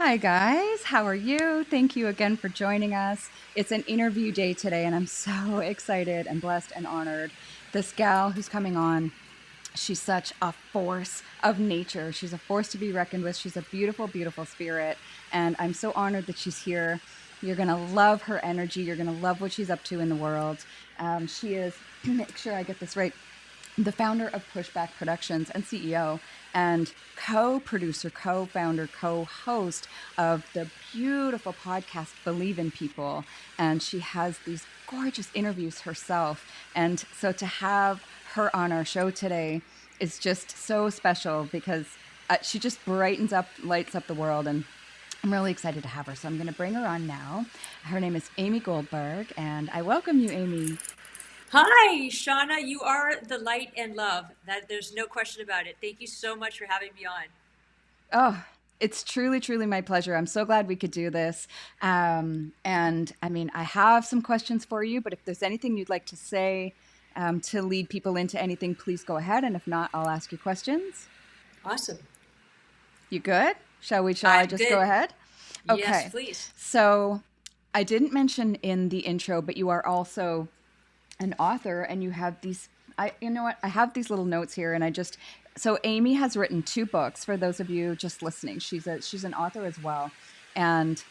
Hi, guys. How are you? Thank you again for joining us. It's an interview day today, and I'm so excited and blessed and honored. This gal who's coming on, she's such a force of nature. She's a force to be reckoned with. She's a beautiful, beautiful spirit, and I'm so honored that she's here. You're going to love her energy. You're going to love what she's up to in the world. She is, make sure I get this right, the founder of Pushback Productions and CEO, and co-producer, co-founder, co-host of the beautiful podcast Believe in People. And she has these gorgeous interviews herself. And so to have her on our show today is just so special because she just brightens up, lights up the world. And I'm really excited to have her. So I'm going to bring her on now. Her name is Amy Goldberg, and I welcome you, Amy. Hi, Shauna. You are the light and love. That there's no question about it. Thank you so much for having me on. Oh, it's truly, truly my pleasure. I'm so glad we could do this. And I mean, I have some questions for you, but if there's anything you'd like to say to lead people into anything, please go ahead. And if not, I'll ask you questions. Awesome. You good? Shall I I'm just go good. ahead? Yes, Okay. please. So I didn't mention in the intro, but you are also an author and you have these you know what, I have these little notes here, and I just so Amy has written two books. For those of you just listening, she's an author as well, and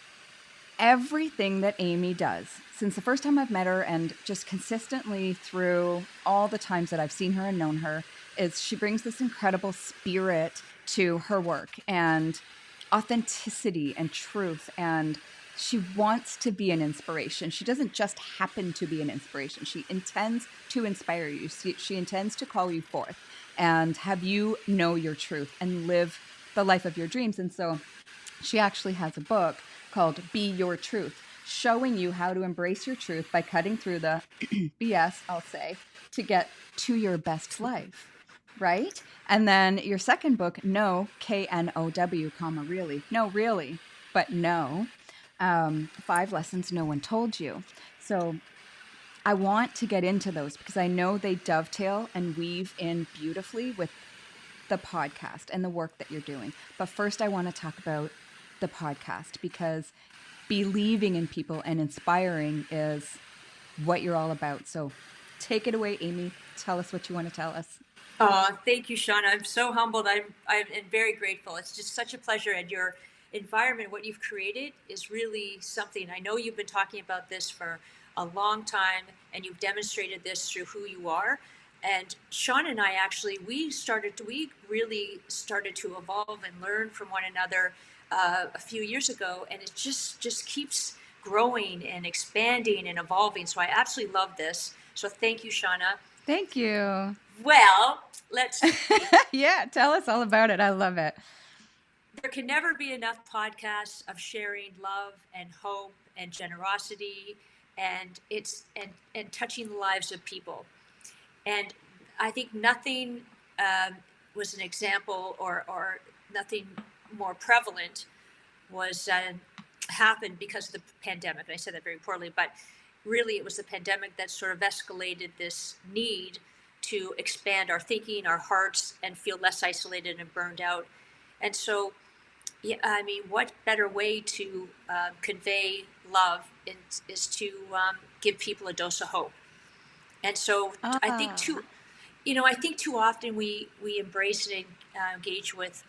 everything that Amy does since the first time I've met her and just consistently through all the times that I've seen her and known her is she brings this incredible spirit to her work and authenticity and truth, and she wants to be an inspiration. She doesn't just happen to be an inspiration. She intends to inspire you. She intends to call you forth and have you know your truth and live the life of your dreams. And so she actually has a book called Be Your Truth, showing you how to embrace your truth by cutting through the BS, I'll say, to get to your best life. Right? And then your second book, No, K-N-O-W, comma, really. No, really, but no. 5 lessons no one told you. So I want to get into those because I know they dovetail and weave in beautifully with the podcast and the work that you're doing. But first, I want to talk about the podcast because believing in people and inspiring is what you're all about. So take it away, Amy. Tell us what you want to tell us. Oh, thank you, Shauna. I'm so humbled. I'm very grateful. It's just such a pleasure, and your environment, what you've created, is really something. I know you've been talking about this for a long time, and you've demonstrated this through who you are. And Shauna and I actually, we really started to evolve and learn from one another a few years ago, and it just keeps growing and expanding and evolving. So I absolutely love this. So thank you, Shauna. Thank you. Well, let's see. Yeah, tell us all about it. I love it. There can never be enough podcasts of sharing love and hope and generosity and touching the lives of people. And I think nothing was an example or nothing more prevalent was happened because of the pandemic. And I said that very poorly, but really it was the pandemic that sort of escalated this need to expand our thinking, our hearts, and feel less isolated and burned out. And so, yeah, I mean, what better way to convey love is to give people a dose of hope. And so, I think Ah, too, I think too often we embrace and engage with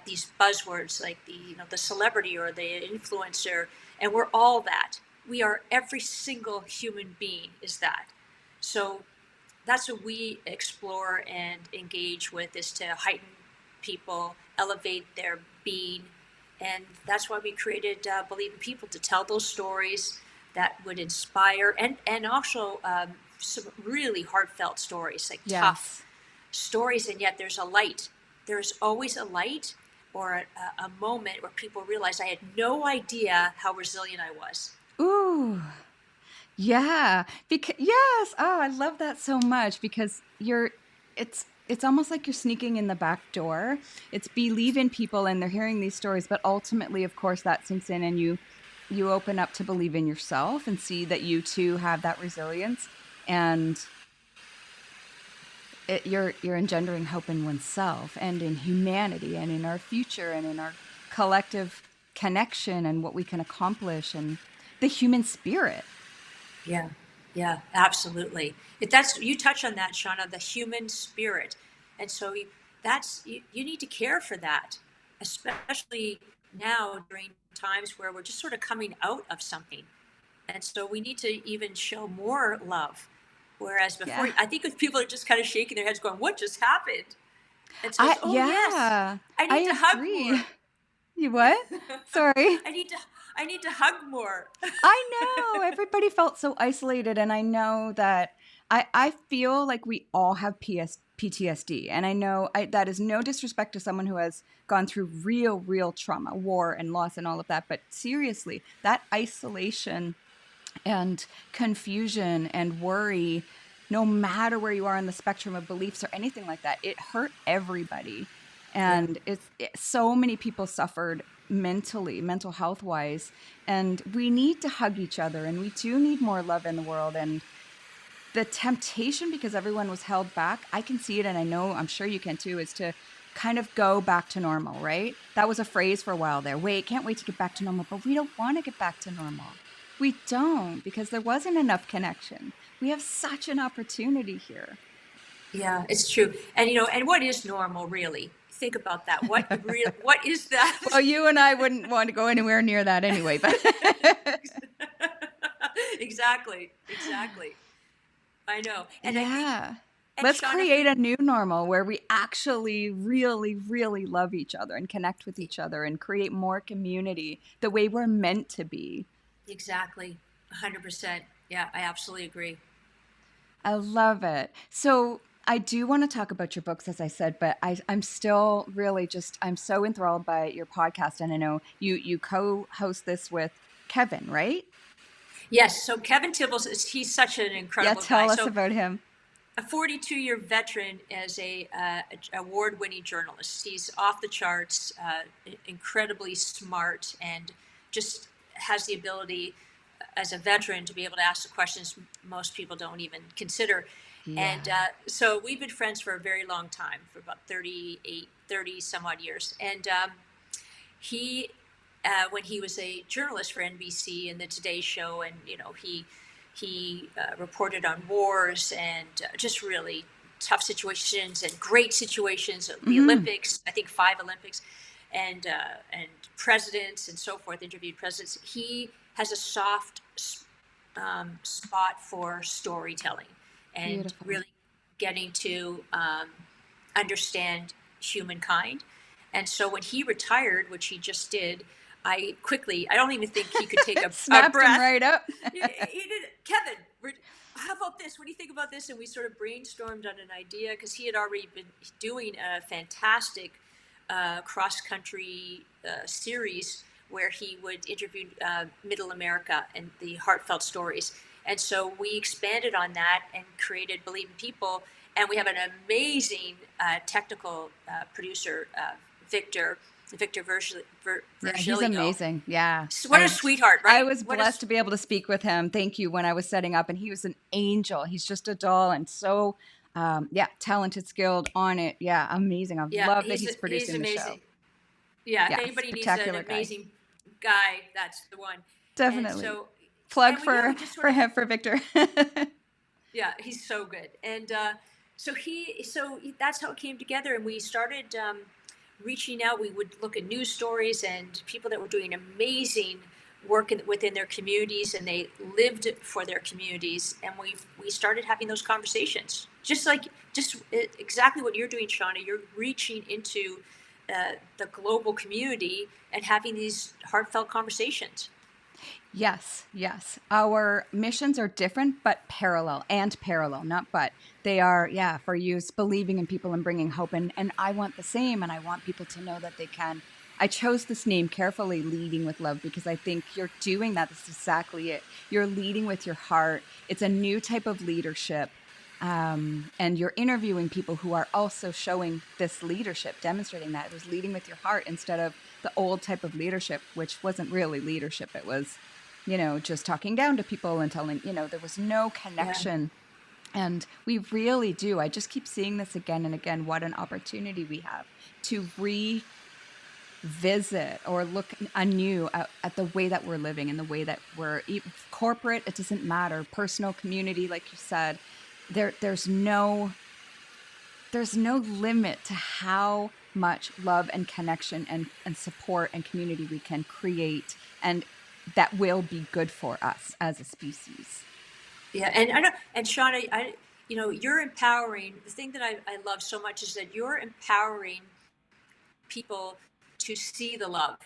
these buzzwords like the celebrity or the influencer, and we're all that. We are every single human being is that. So that's what we explore and engage with is to heighten people, elevate their being, and that's why we created Believe in People, to tell those stories that would inspire and also some really heartfelt stories, like tough yes. stories, and yet there's a light. There's always a light or a moment where people realize I had no idea how resilient I was. Ooh, yeah. Because yes. Oh, I love that so much because it's almost like you're sneaking in the back door. It's believe in people and they're hearing these stories, but ultimately, of course, that sinks in and you open up to believe in yourself and see that you too have that resilience, and you're engendering hope in oneself and in humanity and in our future and in our collective connection and what we can accomplish and the human spirit. Yeah, yeah, absolutely. That's you touch on that, Shauna, the human spirit, and so you need to care for that, especially now during times where we're just sort of coming out of something, and so we need to even show more love. Whereas before, Yeah. I think if people are just kind of shaking their heads, going, "What just happened?" And so it's, "Oh yes, Yeah, I I need to hug agree. more. You what? Sorry. I need to I need to hug more." I know everybody felt so isolated, and I know that I feel like we all have PTSD, and I know that is no disrespect to someone who has gone through real trauma, war and loss and all of that, but seriously, that isolation and confusion and worry, no matter where you are on the spectrum of beliefs or anything like that, it hurt everybody. Yeah. And so many people suffered mentally, mental health wise. And we need to hug each other, and we do need more love in the world. And the temptation, because everyone was held back, I can see it. And I know, I'm sure you can too, is to kind of go back to normal, right? That was a phrase for a while there. Wait, can't wait to get back to normal. But we don't want to get back to normal. We don't, because there wasn't enough connection. We have such an opportunity here. Yeah, it's true. And and what is normal really? Think about that. What is that? Well, you and I wouldn't want to go anywhere near that anyway, but Exactly. Exactly. I know. And I think yeah. and Let's Shauna, for create a new normal where we actually really love each other and connect with each other and create more community the way we're meant to be. exactly 100%. Yeah, I absolutely agree. I love it. So I do want to talk about your books, as I said, but I'm still really just, I'm so enthralled by your podcast. And I know you co-host this with Kevin, right? Yes, so Kevin Tibbles he's such an Yeah, incredible guy. tell us So about him. a 42-year veteran as a award-winning journalist. He's off the charts, incredibly smart, and just has the ability as a veteran to be able to ask the questions most people don't even consider. Yeah. And so we've been friends for a very long time, for about 30 some odd years. And he, when he was a journalist for NBC and the Today Show, and he reported on wars and just really tough situations and great situations, the Mm-hmm. Olympics, I think 5 Olympics, and presidents and so forth, interviewed presidents. He has a soft spot for storytelling and Beautiful. really getting to understand humankind. And so when he retired, which he just did, I don't even think he could take a Snapped him breath. right up. He did, Kevin, how about this? What do you think about this? And we sort of brainstormed on an idea because he had already been doing a fantastic cross country series where he would interview Middle America and the heartfelt stories. And so we expanded on that and created Believe in People. And we have an amazing technical producer, Victor Yeah, he's Virgilio. amazing. Yeah. What a sweetheart, I right? was blessed to be able to speak with him. Thank you. When I was setting up, and he was an angel. He's just a doll and so, yeah, talented, skilled on it. Yeah, amazing. I Yeah, love that he's he's producing the show. amazing. Yeah, if Yeah, anybody needs an spectacular guy. amazing guy, that's the one. And Definitely. so, Plug and we for just sort for of, him, for Victor. yeah, he's so good. And so that's how it came together. And we started reaching out. We would look at news stories and people that were doing amazing work within their communities, and they lived for their communities. And we started having those conversations, just exactly what you're doing, Shauna. You're reaching into the global community and having these heartfelt conversations. Yes, yes. Our missions are different, but parallel, not but. They are, yeah, for use, believing in people and bringing hope. And I want the same, and I want people to know that they can. I chose this name carefully, Leading with Love, because I think you're doing that. This is exactly it. You're leading with your heart. It's a new type of leadership. And you're interviewing people who are also showing this leadership, demonstrating that it was leading with your heart instead of the old type of leadership, which wasn't really leadership. It was, just talking down to people and telling, there was no Yeah. connection. And we really do. I just keep seeing this again and again. What an opportunity we have to visit or look anew at the way that we're living and the way that we're corporate, it doesn't matter, personal, community, like you said, there's no limit to how much love and connection and support and community we can create, and that will be good for us as a species. Yeah, and I know, and Shauna, you're empowering. The thing that I love so much is that you're empowering people to see the love,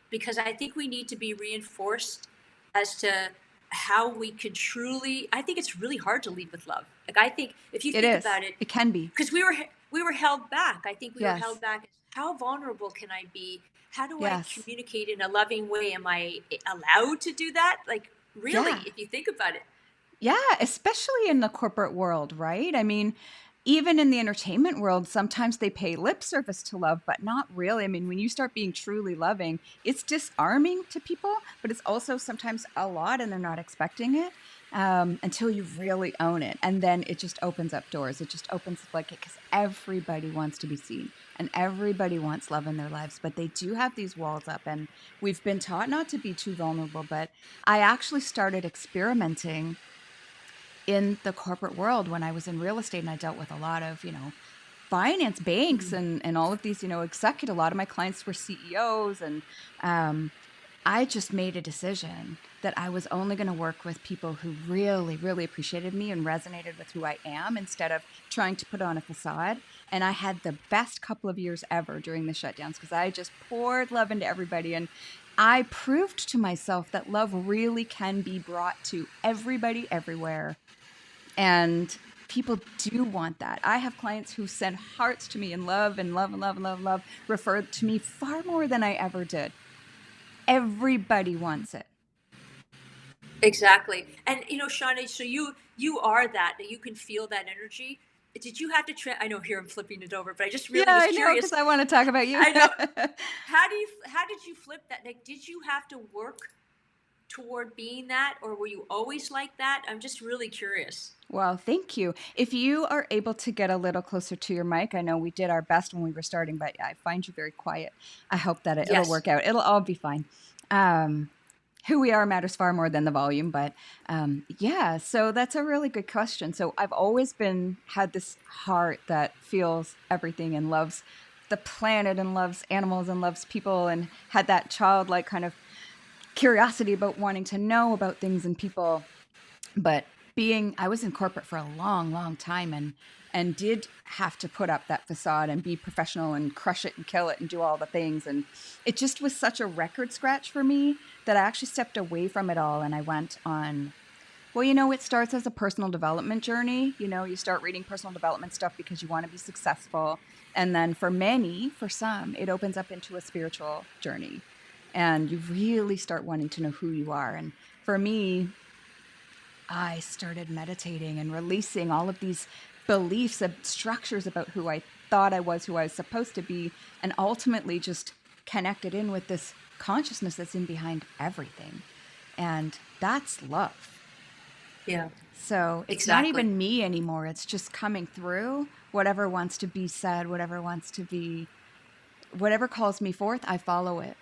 because I think we need to be reinforced as to how we can truly. I think it's really hard to lead with love. Like, I think if you It think is. about it, It can be. because we were held back. I think we were Yes. held back. How vulnerable can I be? How do I Yes. communicate in a loving way? Am I allowed to do that? Like, really, Yeah. if you think about it. Yeah, especially in the corporate world, right? I mean, even in the entertainment world, sometimes they pay lip service to love, but not really. I mean, when you start being truly loving, it's disarming to people, but it's also sometimes a lot and they're not expecting it, until you really own it. And then it just opens up doors. It just opens the floodgate because everybody wants to be seen and everybody wants love in their lives, but they do have these walls up. And we've been taught not to be too vulnerable, but I actually started experimenting in the corporate world when I was in real estate, and I dealt with a lot of, finance banks and all of these, executive. A lot of my clients were CEOs, and I just made a decision that I was only going to work with people who really, really appreciated me and resonated with who I am, instead of trying to put on a facade. And I had the best couple of years ever during the shutdowns because I just poured love into everybody. And I proved to myself that love really can be brought to everybody everywhere, and people do want that. I have clients who send hearts to me and love and love and love and love and love, referred to me far more than I ever did. Everybody wants it. Exactly. And Shauna, so you are that you can feel that energy. Did you have to I know here I'm flipping it over, but I just Yeah, really was I know, curious. because I want to talk about you. I know. How did you flip that? Like, did you have to work toward being that, or were you always like that? I'm just really curious. Well, thank you. If you are able to get a little closer to your mic, I know we did our best when we were starting, but I find you very quiet. I hope that it'll Yes. work out. It'll all be fine. Um, who we are matters far more than the volume, but yeah, so that's a really good question. So I've always had this heart that feels everything and loves the planet and loves animals and loves people, and had that childlike kind of curiosity about wanting to know about things and people. But I was in corporate for a long, long time, and did have to put up that facade and be professional and crush it and kill it and do all the things. And it just was such a record scratch for me that I actually stepped away from it all, and I went on. Well, it starts as a personal development journey. You start reading personal development stuff because you want to be successful. And then for some, it opens up into a spiritual journey. And you really start wanting to know who you are. And for me, I started meditating and releasing all of these beliefs and structures about who I thought I was, who I was supposed to be, and ultimately just connected in with this consciousness that's in behind everything. And that's love. Yeah. So it's not Exactly. even me anymore. It's just coming through. Whatever wants to be said, whatever calls me forth, I follow it.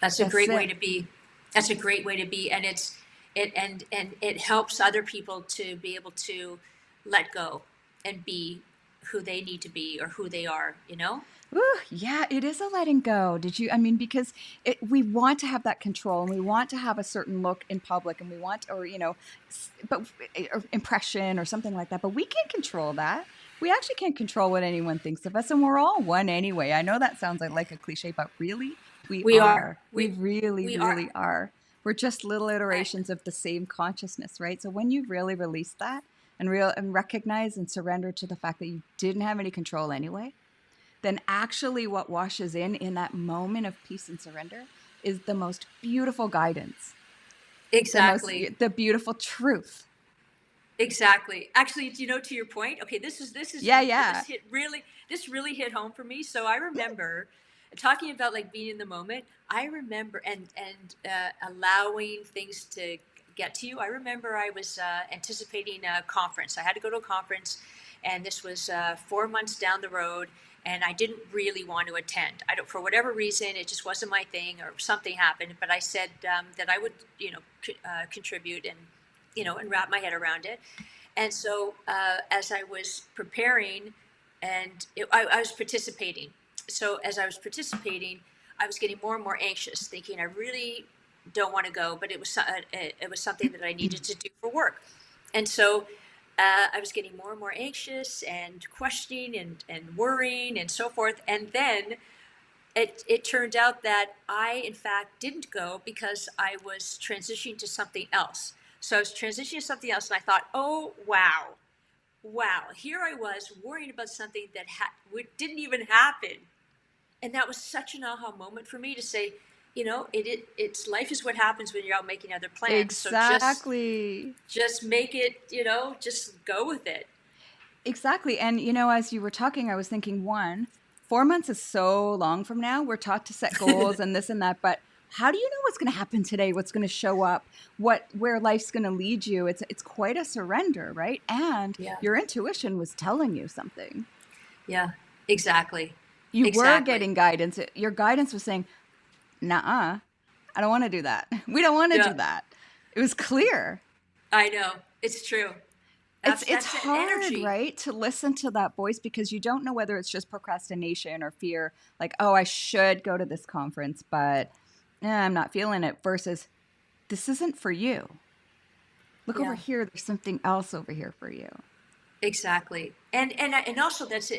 That's a That's great way it. to be. That's a great way to be, and it helps other people to be able to let go and be who they need to be or who they are. Ooh, yeah, it is a letting go. Because we want to have that control, and we want to have a certain look in public, and we want, or impression or something like that, but we can't control that. We actually can't control what anyone thinks of us, and we're all one anyway. I know that sounds like a cliche, but really, we We are. are. We really, We are. really are. We're just little I, iterations of the same consciousness, right? So when you really release that and recognize and surrender to the fact that you didn't have any control anyway, then actually what washes in that moment of peace and surrender is the most beautiful guidance, exactly. the beautiful truth. Exactly. Actually, to your point. Okay, Yeah, yeah. this really hit home for me. So I remember talking about like being in the moment. I remember and allowing things to get to you. I remember I was anticipating a conference. I had to go to a conference, and this was 4 months down the road. and I didn't really want to attend. I don't, for whatever reason, it just wasn't my thing, or something happened. But I said that I would, contribute, and and wrap my head around it. And so as I was preparing, and I was participating. So as I was participating, I was getting more and more anxious, thinking I really don't want to go, but it was something that I needed to do for work. And so I was getting more and more anxious and questioning and worrying and so forth. And then it turned out that I, in fact, didn't go because I was transitioning to something else. So I was transitioning to something else, and I thought, oh, wow, here I was worrying about something that didn't even happen. And that was such an aha moment for me to say, it's life is what happens when you're out making other plans. So Exactly. just make it, just go with it. Exactly. And, as you were talking, I was thinking, 4 months is so long from now. We're taught to set goals and this and that, but how do you know what's going to happen today? What's going to show up? Where life's going to lead you? It's quite a surrender, right? And Yeah. your intuition was telling you something. Yeah, exactly. You were getting guidance. Your guidance was saying, "Nuh-uh, I don't want to do that. We don't want to do that." It was clear. I know. It's true. It's hard, right, to listen to that voice, because you don't know whether it's just procrastination or fear, like, oh, I should go to this conference, but I'm not feeling it, versus this isn't for you. Look over here. There's something else over here for you. Exactly. And also as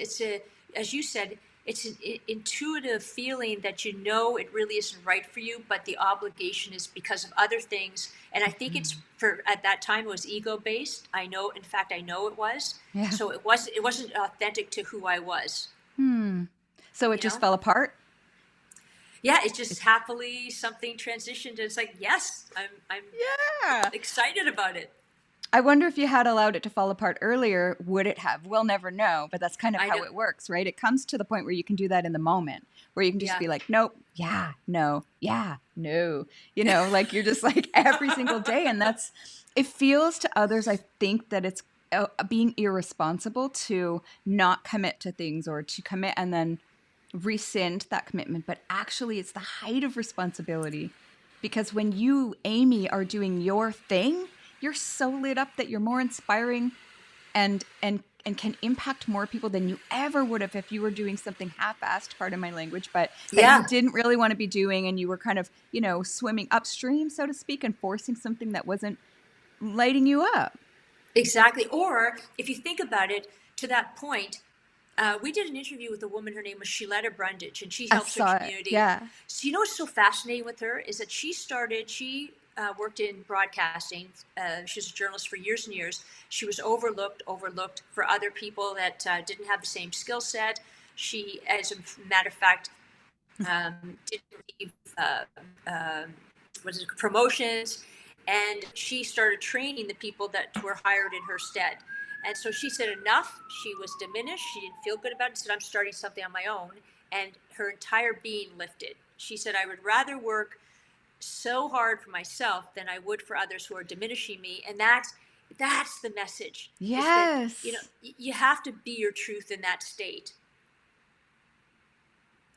you said, it's an intuitive feeling that it really isn't right for you, but the obligation is because of other things. And I think it's at that time it was ego based. I know it was. Yeah. So it wasn't authentic to who I was. So it just fell apart? Yeah, it just happily something transitioned, and it's like, yes, I'm excited about it. I wonder if you had allowed it to fall apart earlier, would it have? We'll never know, but that's kind of how it works, right? It comes to the point where you can do that in the moment, where you can just be like, nope, yeah, no, yeah, no. Like you're just like every single day. And it feels to others, I think, that it's being irresponsible to not commit to things, or to commit and then rescind that commitment. But actually, it's the height of responsibility, because when you, Amy, are doing your thing, you're so lit up that you're more inspiring and can impact more people than you ever would have if you were doing something half-assed, pardon my language, but that you didn't really want to be doing, and you were kind of, swimming upstream, so to speak, and forcing something that wasn't lighting you up. Exactly. Or if you think about it, to that point, we did an interview with a woman. Her name was Sheiletta Brundage, and she helps her community. Yeah. So what's so fascinating with her is that she worked in broadcasting. She was a journalist for years and years. She was overlooked for other people that didn't have the same skill set. She, as a matter of fact, did receive promotions, and she started training the people that were hired in her stead. And so she said enough. She was diminished. She didn't feel good about it. She said, I'm starting something on my own. And her entire being lifted. She said, I would rather work so hard for myself than I would for others who are diminishing me. And that's the message. Yes. That, you have to be your truth in that state.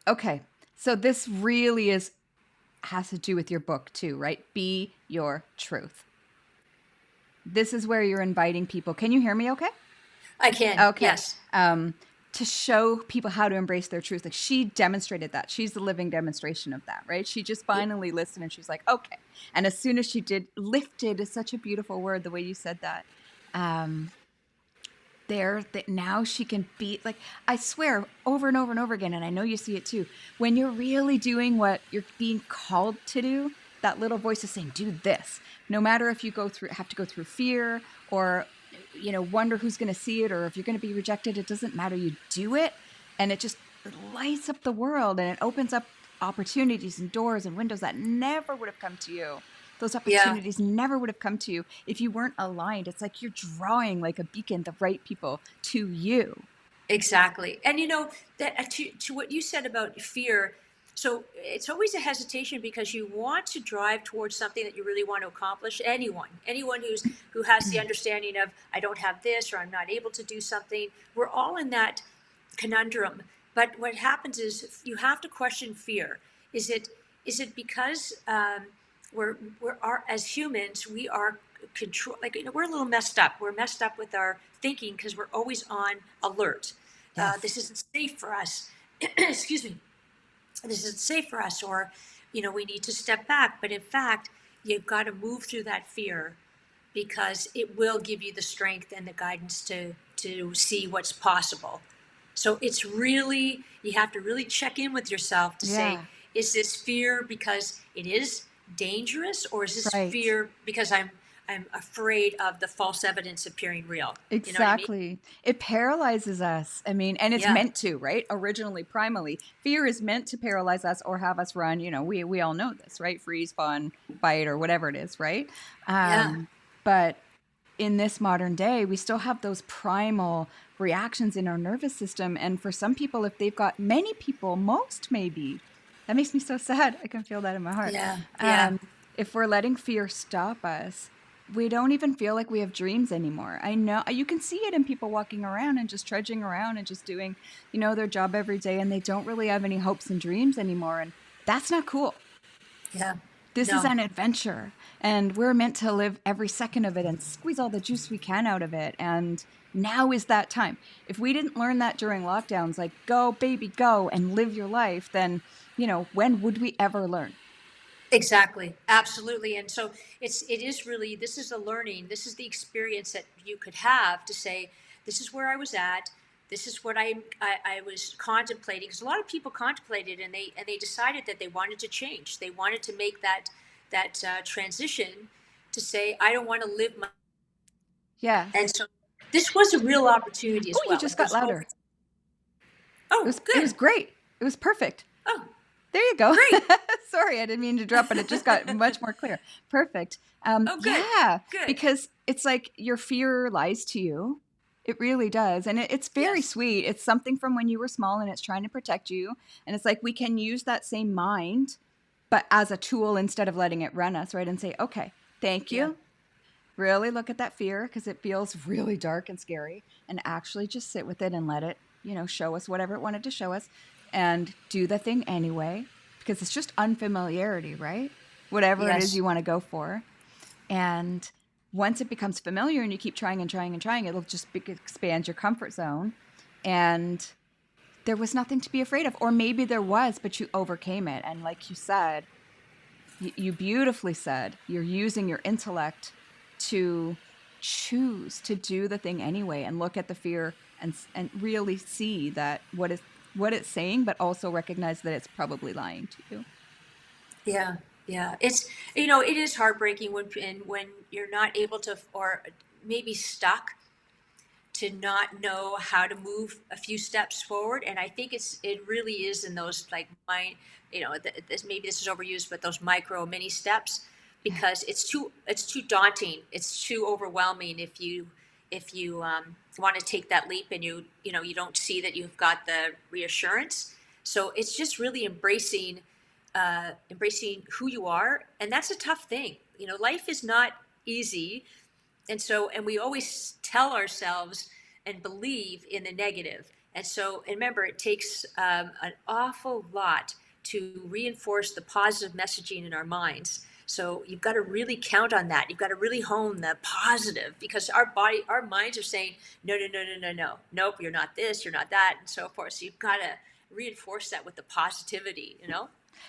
Okay. So this really has to do with your book too, right? Be your truth. This is where you're inviting people. Can you hear me okay? I can. Okay. Yes. To show people how to embrace their truth. Like, she demonstrated that. She's the living demonstration of that, right? She just finally listened, and she's like, okay. And as soon as she did, lifted is such a beautiful word, the way you said that. That now she can be, like, I swear, over and over and over again, and I know you see it too, when you're really doing what you're being called to do, that little voice is saying, do this. No matter if you have to go through fear, or wonder who's going to see it, or if you're going to be rejected, it doesn't matter. You do it, and it just lights up the world, and it opens up opportunities and doors and windows that never would have come to you. Those opportunities never would have come to you if you weren't aligned. It's like you're drawing, like a beacon, the right people to you. Exactly. And that to what you said about fear, so it's always a hesitation, because you want to drive towards something that you really want to accomplish. Anyone who has the understanding of, I don't have this, or I'm not able to do something. We're all in that conundrum. But what happens is you have to question fear. Is it because as humans we are control, like, we're a little messed up. We're messed up with our thinking because we're always on alert. Yes. This isn't safe for us. Excuse me. This isn't safe for us, or we need to step back. But in fact, you've got to move through that fear because it will give you the strength and the guidance to see what's possible. So it's really, you have to really check in with yourself to say, Yeah. is this fear because it is dangerous, or is this Right. fear because I'm afraid of the false evidence appearing real? You know what I mean? Exactly. It paralyzes us. I mean, and it's Yeah. meant to, right? Originally, primally, fear is meant to paralyze us or have us run. We all know this, right? Freeze, fawn, fight, or whatever it is, right? Yeah. But in this modern day, we still have those primal reactions in our nervous system. And for some people, if they've got many people, most maybe, that makes me so sad. I can feel that in my heart. Yeah. Yeah. If we're letting fear stop us, we don't even feel like we have dreams anymore. I know you can see it in people walking around and just trudging around and just doing, their job every day, and they don't really have any hopes and dreams anymore. And that's not cool. Yeah. This is No. an adventure, and we're meant to live every second of it and squeeze all the juice we can out of it. And now is that time. If we didn't learn that during lockdowns, like go baby, go and live your life, then, when would we ever learn? Exactly. Absolutely. And so it is really, this is the learning, this is the experience that you could have to say, this is where I was at. This is what I was contemplating, because a lot of people contemplated, and they decided that they wanted to change. They wanted to make that transition to say, I don't want to live my, and Yes. so this was a real opportunity Oh, as you well. just Like got this whole, louder. It oh, was good. great. It was perfect. Oh, There you go. great. Sorry, I didn't mean to drop, but it just got much more clear. Perfect. Oh, good. Yeah, Good. because it's like your fear lies to you. It really does. And it's very Yes. sweet. It's something from when you were small and it's trying to protect you. And it's like we can use that same mind, but as a tool instead of letting it run us, right? And say, okay, thank Yeah. you. Really look at that fear because it feels really dark and scary, and actually just sit with it and let it, show us whatever it wanted to show us, and do the thing anyway because it's just unfamiliarity, right? Whatever it is Yes. you want to go for. And once it becomes familiar and you keep trying and trying and trying, it'll just expand your comfort zone. And there was nothing to be afraid of. Or maybe there was, but you overcame it. And like you said, you beautifully said, you're using your intellect to choose to do the thing anyway and look at the fear and really see that what it's saying, but also recognize that it's probably lying to you. Yeah, yeah. It's, it is heartbreaking when you're not able to, or maybe stuck, to not know how to move a few steps forward. And I think it really is in those, like, maybe this is overused, but those micro mini steps, Yeah. because it's too daunting. It's too overwhelming if you want to take that leap and you don't see that you've got the reassurance. So it's just really embracing who you are, and that's a tough thing. Life is not easy, and we always tell ourselves and believe in the negative. And remember, it takes an awful lot to reinforce the positive messaging in our minds. So you've got to really count on that. You've got to really hone the positive, because our minds are saying, no, no, no, no, no, no, nope, you're not this, you're not that, and so forth. So you've got to reinforce that with the positivity.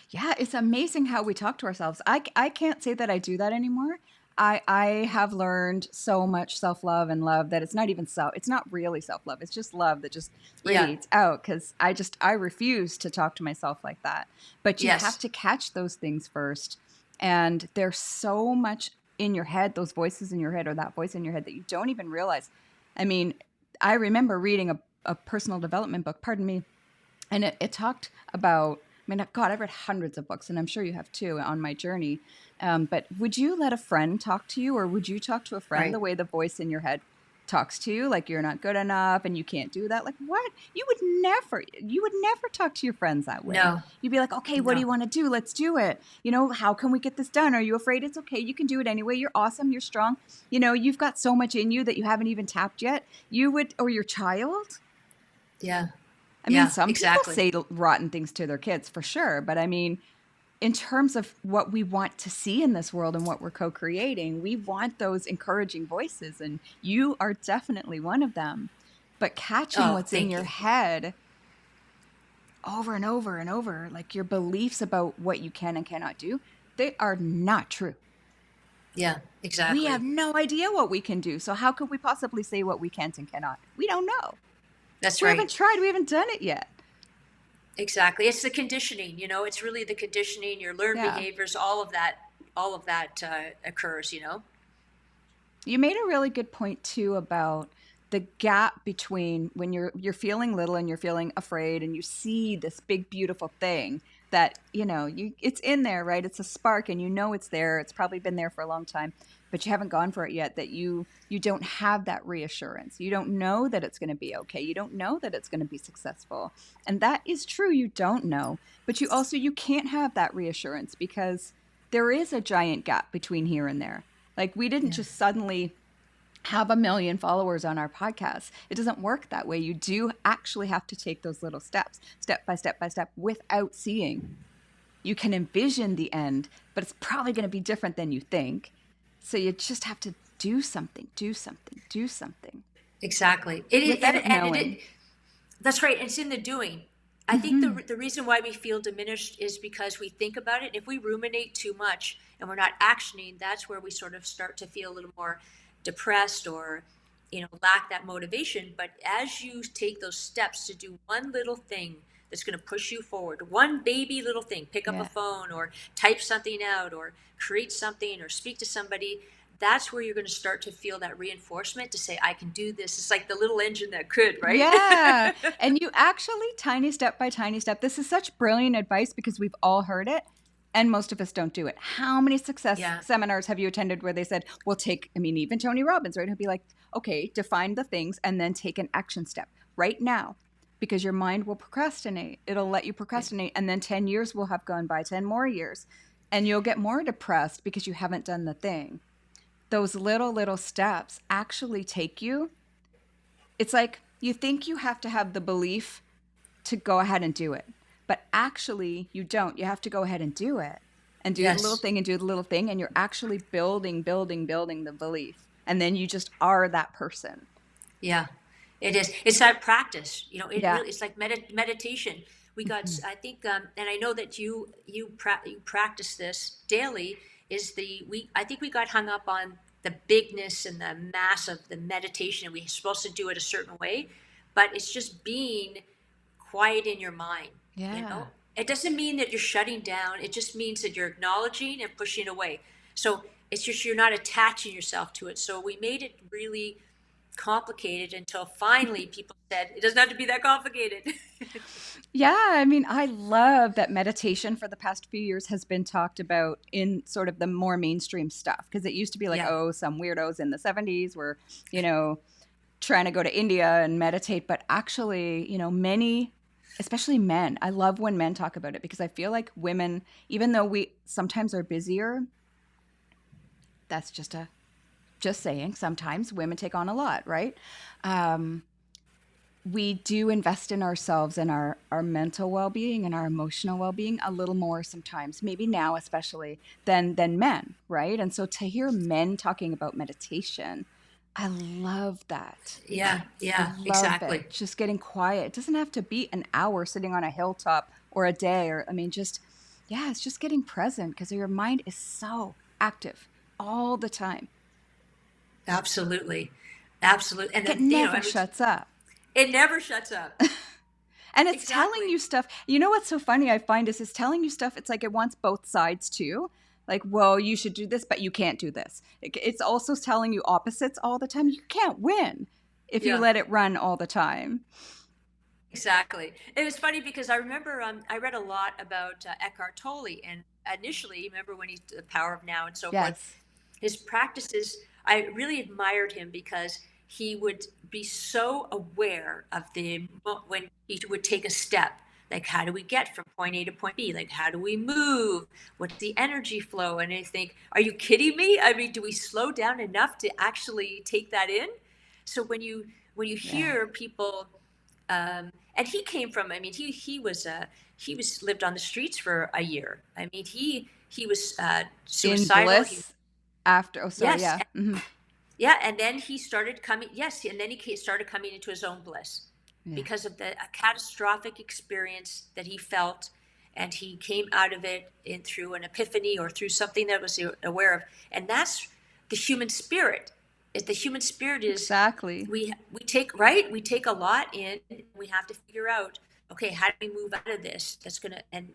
Yeah, it's amazing how we talk to ourselves. I can't say that I do that anymore. I have learned so much self-love and love that it's not really self-love. It's just love that just Yeah. radiates out because I refuse to talk to myself like that. But you have Yes. to catch those things first. And there's so much in your head, those voices in your head or that voice in your head that you don't even realize. I mean, I remember reading a personal development book, pardon me, and it talked about, I mean, God, I've read hundreds of books, and I'm sure you have too on my journey. But would you let a friend talk to you, or would you talk to a friend Right. the way the voice in your head talks to you, like you're not good enough and you can't do that? Like what? You would never talk to your friends that way. No. You'd be like, okay, what do No. you want to do? Let's do it. How can we get this done? Are you afraid? It's okay. You can do it anyway. You're awesome. You're strong. You've got so much in you that you haven't even tapped yet. You would, or your child. Yeah. I mean, Yeah, some people exactly. say rotten things to their kids for sure, but I mean, in terms of what we want to see in this world and what we're co-creating, we want those encouraging voices, and you are definitely one of them. But catching Oh, what's in thank your you. head over and over and over, like your beliefs about what you can and cannot do, they are not true. Yeah, We have exactly. no idea what we can do. So how could we possibly say what we can't and cannot? We don't know. That's We haven't right. tried. We haven't done it yet. Exactly. It's the conditioning, it's really the conditioning, your learned Yeah. behaviors, all of that occurs. You made a really good point too about the gap between when you're feeling little and you're feeling afraid and you see this big beautiful thing that, it's in there, right? It's a spark and it's there. It's probably been there for a long time, but you haven't gone for it yet, that you don't have that reassurance. You don't know that it's going to be okay. You don't know that it's going to be successful. And that is true. You don't know, but you can't have that reassurance because there is a giant gap between here and there. Like, we didn't Yeah. just suddenly have 1 million followers on our podcast. It doesn't work that way. You do actually have to take those little steps, step by step, without seeing. You can envision the end, but it's probably going to be different than you think. So you just have to do something, do something, do something Exactly. It is, without and knowing. that's right. It's in the doing. I think Hmm. the reason why we feel diminished is because we think about it. If we ruminate too much and we're not actioning, that's where we sort of start to feel a little more depressed or, lack that motivation. But as you take those steps to do one little thing that's going to push you forward, one baby little thing, pick up a Yeah. phone or type something out or create something or speak to somebody, that's where you're going to start to feel that reinforcement to say, I can do this. It's like the little engine that could, right? Yeah. And you actually, tiny step by tiny step, this is such brilliant advice because we've all heard it and most of us don't do it. How many success Yeah. seminars have you attended where they said, we'll take, I mean, even Tony Robbins, right? He'll be like, okay, define the things and then take an action step right now because your mind will procrastinate. It'll let you procrastinate. And then 10 years will have gone by, 10 more years, and you'll get more depressed because you haven't done the thing. Those little steps actually take you, it's like you think you have to have the belief to go ahead and do it. But actually, you don't. You have to go ahead and do it and do the little Yes. thing and do the little thing. And you're actually building the belief. And then you just are that person. Yeah, it is. It's that practice. It Yeah. really. It's like meditation. We got. Mhm. I think, and I know that you practice this daily. I think we got hung up on the bigness and the mass of the meditation, and we're supposed to do it a certain way, but it's just being quiet in your mind. You Yeah. know, it doesn't mean that you're shutting down. It just means that you're acknowledging and pushing away. So it's just you're not attaching yourself to it. So we made it really complicated until finally people said it doesn't have to be that complicated. Yeah. I mean, I love that meditation for the past few years has been talked about in sort of the more mainstream stuff because it used to be like, Yeah, oh, some weirdos in the 70s were, you know, trying to go to India and meditate, but actually, many, especially men, I love when men talk about it because I feel like women, even though we sometimes are busier, that's just saying, sometimes women take on a lot, right? Um, we do invest in ourselves and our mental well-being and our emotional well-being a little more sometimes, maybe now especially than men, right? And so to hear men talking about meditation, I love that. yeah, I yeah, love exactly. it. Just getting quiet. It doesn't have to be an hour sitting on a hilltop or a day or, I mean, just, yeah, it's just getting present because your mind is so active all the time. Absolutely, absolutely. And Like it then never I mean, shuts up. it never shuts up. And it's telling Exactly. you stuff. You know what's so funny I find is it's telling you stuff. It's like it wants both sides too. Like, well, you should do this, but you can't do this. It's also telling you opposites all the time. You can't win if you Yeah. let it run all the time. Exactly. It was funny because I remember I read a lot about Eckhart Tolle, and initially, remember when he's The Power of Now and so forth, Yes. his practices, I really admired him because he would be so aware of when he would take a step. Like, how do we get from point A to point B? Like, how do we move? What's the energy flow? And I think, are you kidding me? I mean, do we slow down enough to actually take that in? So when you Yeah. hear people And he came from, I mean, he was lived on the streets for a year. I mean, he was In suicidal. bliss after, oh, sorry, Yes, yeah. Hmm. yeah, and then he started coming. Yes, and then he started coming into his own bliss Yeah, because of the a catastrophic experience that he felt, and he came out of it through an epiphany or through something that was aware of, and that's the human spirit. The human spirit is exactly. we take a lot in. We have to figure out, okay, how do we move out of this? That's gonna and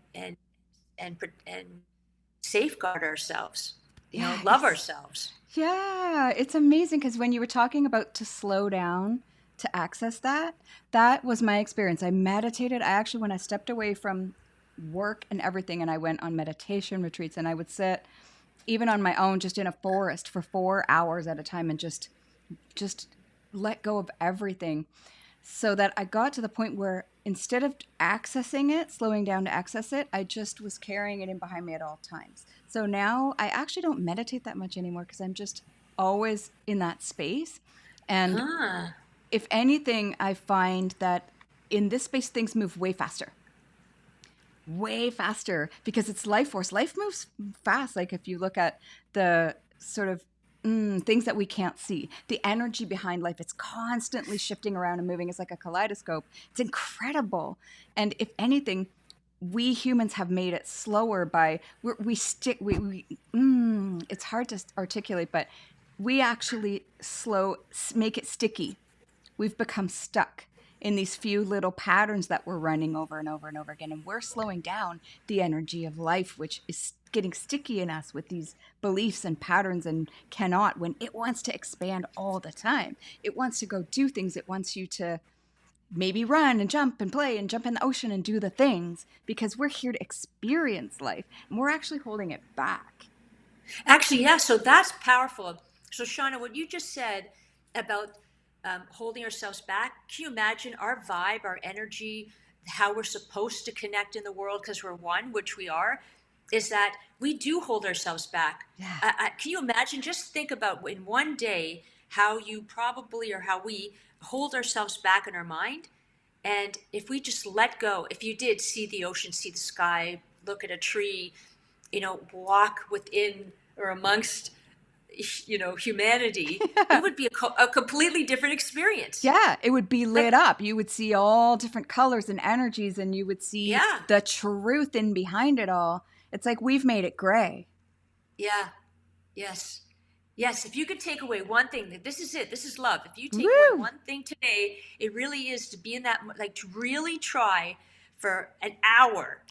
safeguard ourselves. Yeah, Love ourselves. it's amazing because when you were talking about to slow down to access that, that was my experience. I meditated. I actually, when I stepped away from work and everything, and I went on meditation retreats, and I would sit even on my own, just in a forest for 4 hours at a time, and just let go of everything, so that I got to the point where instead of accessing it, slowing down to access it, I just was carrying it in behind me at all times. So now I actually don't meditate that much anymore because I'm just always in that space. And Ah. if anything, I find that in this space, things move way faster because it's life force. Life moves fast. Like if you look at the sort of things that we can't see, the energy behind life, it's constantly shifting around and moving. It's like a kaleidoscope. It's incredible. And if anything, we humans have made it slower by we stick it's hard to articulate, but we actually make it sticky. We've become stuck in these few little patterns that we're running over and over and over again. And we're slowing down the energy of life, which is getting sticky in us with these beliefs and patterns and cannot, when it wants to expand all the time. It wants to go do things. It wants you to maybe run and jump and play and jump in the ocean and do the things because we're here to experience life and we're actually holding it back. Actually, yeah, so that's powerful. So, Shauna, what you just said about holding ourselves back, can you imagine our vibe, our energy, how we're supposed to connect in the world because we're one, which we are, is that we do hold ourselves back. Yeah. Can you imagine? Just think about in one day how you probably or how we hold ourselves back in our mind. And if we just let go, if you did see the ocean, see the sky, look at a tree, walk within or amongst, humanity, it would be a completely different experience. Yeah, it would be Like, lit up. You would see all different colors and energies, and you would see yeah, the truth in behind it all. It's like we've made it gray. yeah, yes. Yes, if you could take away one thing, that this is it, this is love. If you take away Woo! one thing today, it really is to be in that, like to really try for an hour,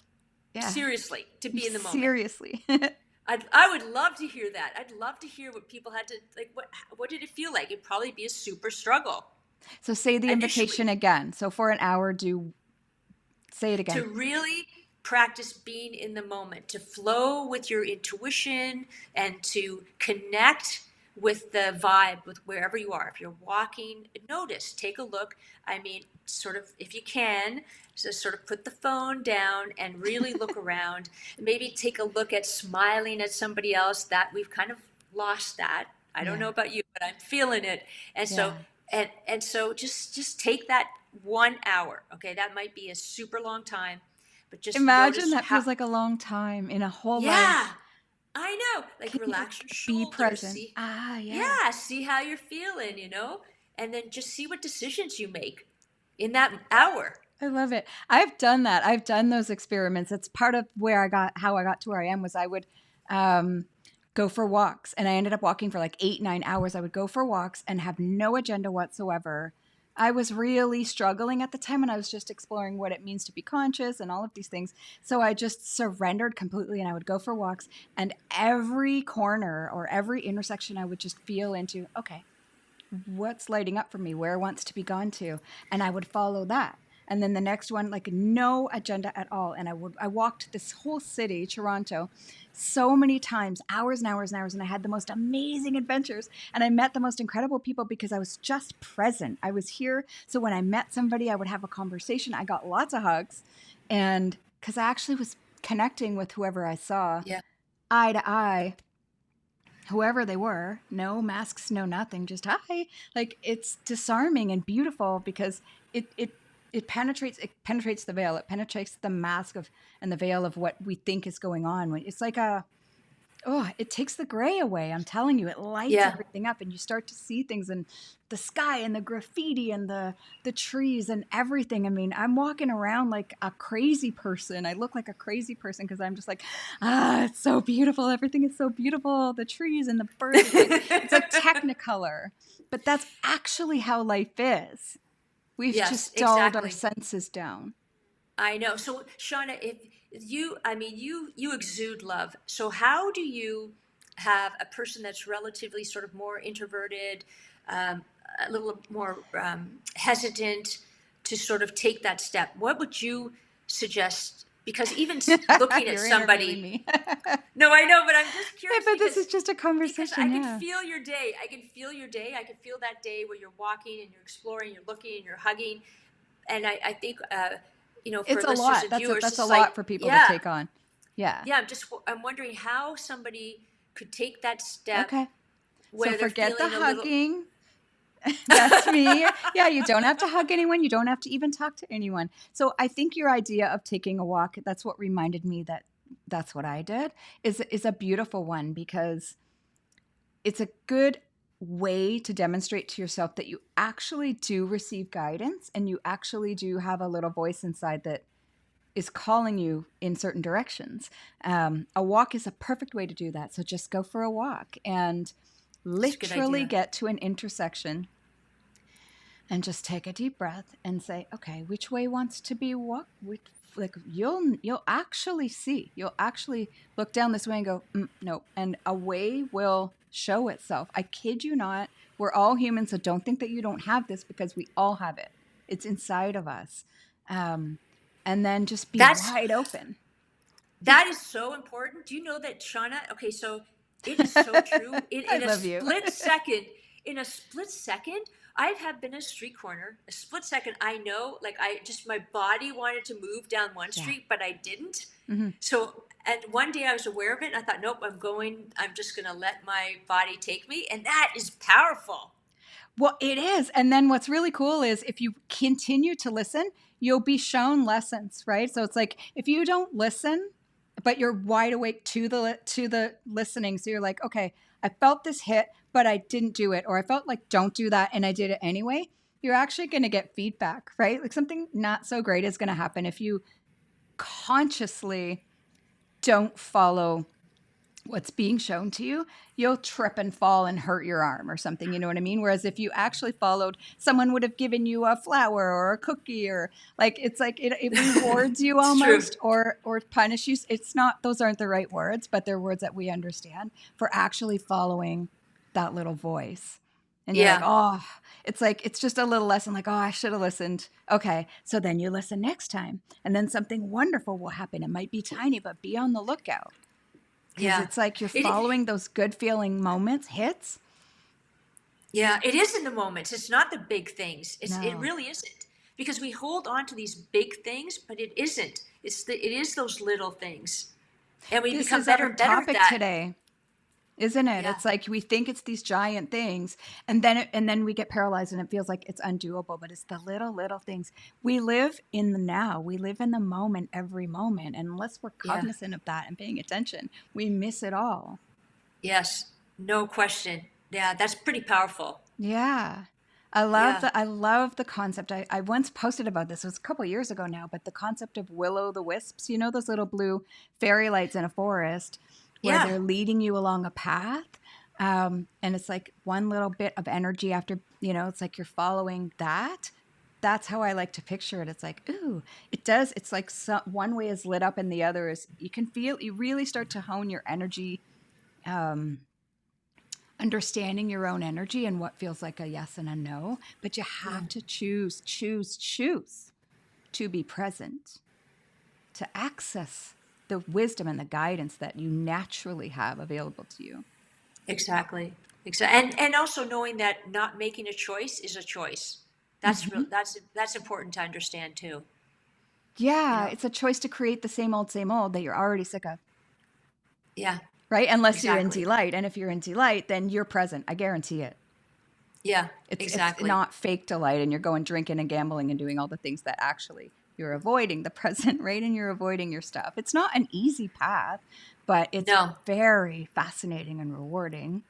Yeah, seriously, to be in the moment. seriously. I would love to hear that. I'd love to hear what people had to like. What did it feel like? It'd probably be a super struggle So say the initially invitation again. So for an hour, say it to again. really practice being in the moment, to flow with your intuition, and to connect with the vibe with wherever you are. If you're walking, notice, take a look. I mean, sort of, if you can, just sort of put the phone down and really look around. Maybe take a look at smiling at somebody else. That we've kind of lost that. I don't Yeah, know about you, but I'm feeling it. And so yeah. and so just take that 1 hour. Okay, that might be a super long time, but just Imagine notice that how. feels like a long time in a whole Yeah, life. I know. Like Can you relax your be shoulders. present? See, Ah, yeah. yeah, see how you're feeling. And then just see what decisions you make in that hour. I love it. I've done that. I've done those experiments. It's part of how I got to where I am was I would um, go for walks, and I ended up walking for like 8, 9 hours. I would go for walks and have no agenda whatsoever. I was really struggling at the time, and I was just exploring what it means to be conscious and all of these things. So I just surrendered completely, and I would go for walks, and every corner or every intersection, I would just feel into, okay, what's lighting up for me, where wants to be gone to, and I would follow that. And then the next one, like no agenda at all, and I walked this whole city, Toronto, so many times, hours and hours and hours, and I had the most amazing adventures, and I met the most incredible people because I was just present. I was here, so when I met somebody, I would have a conversation. I got lots of hugs, and because I actually was connecting with whoever I saw Yeah. eye to eye, whoever they were, no masks, no nothing, just hi. Like it's disarming and beautiful because it it penetrates the veil. It penetrates the mask of and the veil of what we think is going on. When it's like a oh, it takes the gray away. I'm telling you, it lights Yeah. everything up, and you start to see things in the sky and the graffiti and the trees and everything. I mean, I'm walking around like a crazy person. I look like a crazy person because I'm just like, it's so beautiful. Everything is so beautiful. The trees and the birds. It's like technicolor, but that's actually how life is. We've Yes, just dulled our exactly. senses down. I know. So, Shauna, if you, I mean, you exude love. So, how do you have a person that's relatively sort of more introverted, um, a little more hesitant to sort of take that step? What would you suggest? Because even looking at You're interviewing somebody, me. no, I know, but I'm just curious But this is just a because conversation, I can yeah. feel your day. I can feel your day. I can feel that day where you're walking and you're exploring, you're looking and you're hugging. And I think, for It's a listeners lot. and viewers, That's a it's lot like, for people to yeah, take on. Yeah. yeah. I'm wondering how somebody could take that step Okay. So where they're forget the feeling a little. hugging. That's me. Yeah, you don't have to hug anyone. You don't have to even talk to anyone. So I think your idea of taking a walk, that's what reminded me that that's what I did, is a beautiful one because it's a good way to demonstrate to yourself that you actually do receive guidance and you actually do have a little voice inside that is calling you in certain directions. A walk is a perfect way to do that. So just go for a walk and It's a good literally idea. get to an intersection and just take a deep breath and say, okay, which way wants to be walked? Like you'll actually see. You'll actually look down this way and go, no, and a way will show itself. I kid you not. We're all humans, so don't think that you don't have this because we all have it. It's inside of us. Um, and then just be That's wide open. Yeah. that is so important. Do you know that, Shauna? Okay, so it is so true. I In a love you. split second, in a split second, I have been in a street corner. A split second, I know, like I just my body wanted to move down one Yeah. street, but I didn't. Hmm. So, and one day I was aware of it, and I thought, nope, I'm just going to let my body take me, and that is powerful. Well, it is. And then what's really cool is if you continue to listen, you'll be shown lessons, right? So it's like if you don't listen, but you're wide awake to the listening, so you're like, okay, I felt this hit, but I didn't do it, or I felt like don't do that, and I did it anyway. You're actually going to get feedback, right? Like something not so great is going to happen if you consciously don't follow what's being shown to you. You'll trip and fall and hurt your arm or something, you know what I mean? Whereas if you actually followed, someone would have given you a flower or a cookie, or like it's like it rewards you It's true. almost, or punish you. It's not, those aren't the right words, but they're words that we understand for actually following that little voice. And you're like, Yeah. oh, it's like it's just a little lesson, like, oh, I should have listened. Okay, so then you listen next time, and then something wonderful will happen. It might be tiny, but be on the lookout, because Yeah. it's like you're It following those good feeling moments, hits. Yeah, it is in the moments. It's not the big things. It No, really isn't. Because we hold on to these big things, but it isn't. It is those little things. And we this become is better our and better at topic that. today, isn't it? Yeah. It's like we think it's these giant things, and then we get paralyzed, and it feels like it's undoable. But it's the little things. We live in the now. We live in the moment, every moment, and unless we're Yeah. cognizant of that and paying attention, we miss it all. Yes. No question. Yeah, that's pretty powerful. Yeah. I love Yeah. the concept. I once posted about this. It was a couple years ago now, but the concept of will-o'-the-wisps, those little blue fairy lights in a forest where Yeah. they're leading you along a path. And it's like one little bit of energy after, it's like you're following that. That's how I like to picture it. It's like, ooh, it does. It's like one way is lit up and the other is, you really start to hone your energy, um, understanding your own energy and what feels like a yes and a no, but you Yeah. have to choose to be present, to access the wisdom and the guidance that you naturally have available to you. Exactly. Exactly. And also knowing that not making a choice is a choice. That's real Hmm. that's important to understand too. You Yeah, know? it's a choice to create the same old that you're already sick of, Yeah. right? Unless you're in Exactly. delight. And if you're in delight, then you're present. I guarantee it. Yeah, It's exactly. not fake delight, and you're going drinking and gambling and doing all the things that actually you're avoiding the present, right? And you're avoiding your stuff. It's not an easy path, but it's No, very fascinating and rewarding.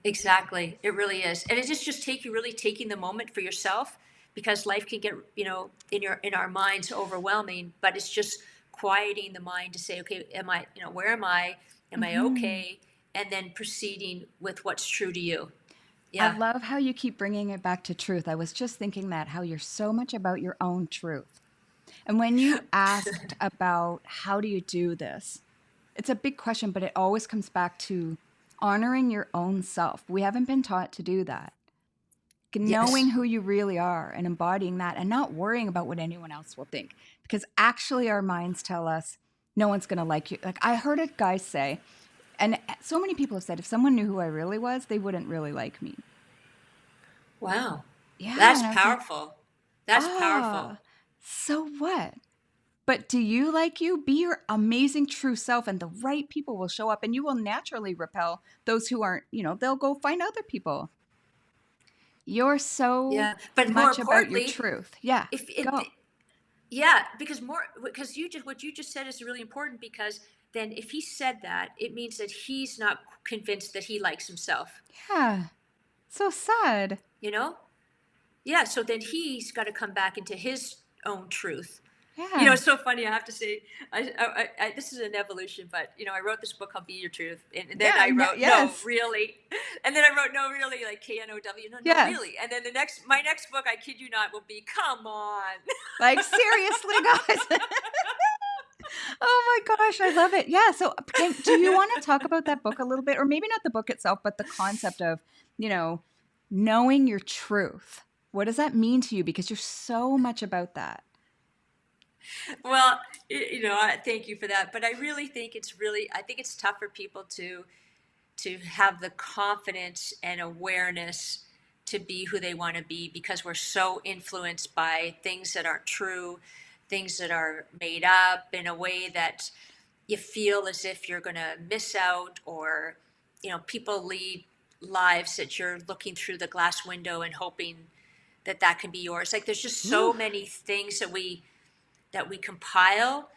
exactly. It really is. And it is just take you really taking the moment for yourself, because life can get, in our minds overwhelming, but it's just quieting the mind to say, okay, am I, where am I? Am I Hmm. okay? And then proceeding with what's true to you. I Yeah. love how you keep bringing it back to truth. I was just thinking that how you're so much about your own truth. And when you asked about how do you do this, it's a big question, but it always comes back to honoring your own self. We haven't been taught to do that. Yes. Knowing who you really are and embodying that and not worrying about what anyone else will think. Because actually, our minds tell us no one's going to like you. Like I heard a guy say, and so many people have said, if someone knew who I really was, they wouldn't really like me. Wow. Yeah. That's And I was like, powerful. That's powerful. ah, so what? But do you like you? Be your amazing true self, and the right people will show up, and you will naturally repel those who aren't, they'll go find other people. You're so Yeah. But more much about your importantly, truth. Yeah, if it, go. yeah, because what you just said is really important, because then if he said that, it means that he's not convinced that he likes himself, Yeah, so sad. you know? Yeah, so then he's got to come back into his own truth. Yeah, It's so funny. I have to say, this is an evolution, but I wrote this book called "Be Your Truth," and then yeah, I wrote "No, yes, really," and then I wrote "No, really," like KNOW. No, no, yes. really. And then my next book, I kid you not, will be "Come on." Like seriously, guys. Oh my gosh, I love it. Yeah. So, do you want to talk about that book a little bit, or maybe not the book itself, but the concept of, you know, knowing your truth? What does that mean to you? Because you're so much about that. Well, thank you for that. But I really think I think it's tough for people to have the confidence and awareness to be who they want to be, because we're so influenced by things that aren't true, things that are made up in a way that you feel as if you're going to miss out, or people lead lives that you're looking through the glass window and hoping that that can be yours. Like there's just so Ooh. many things that we compile,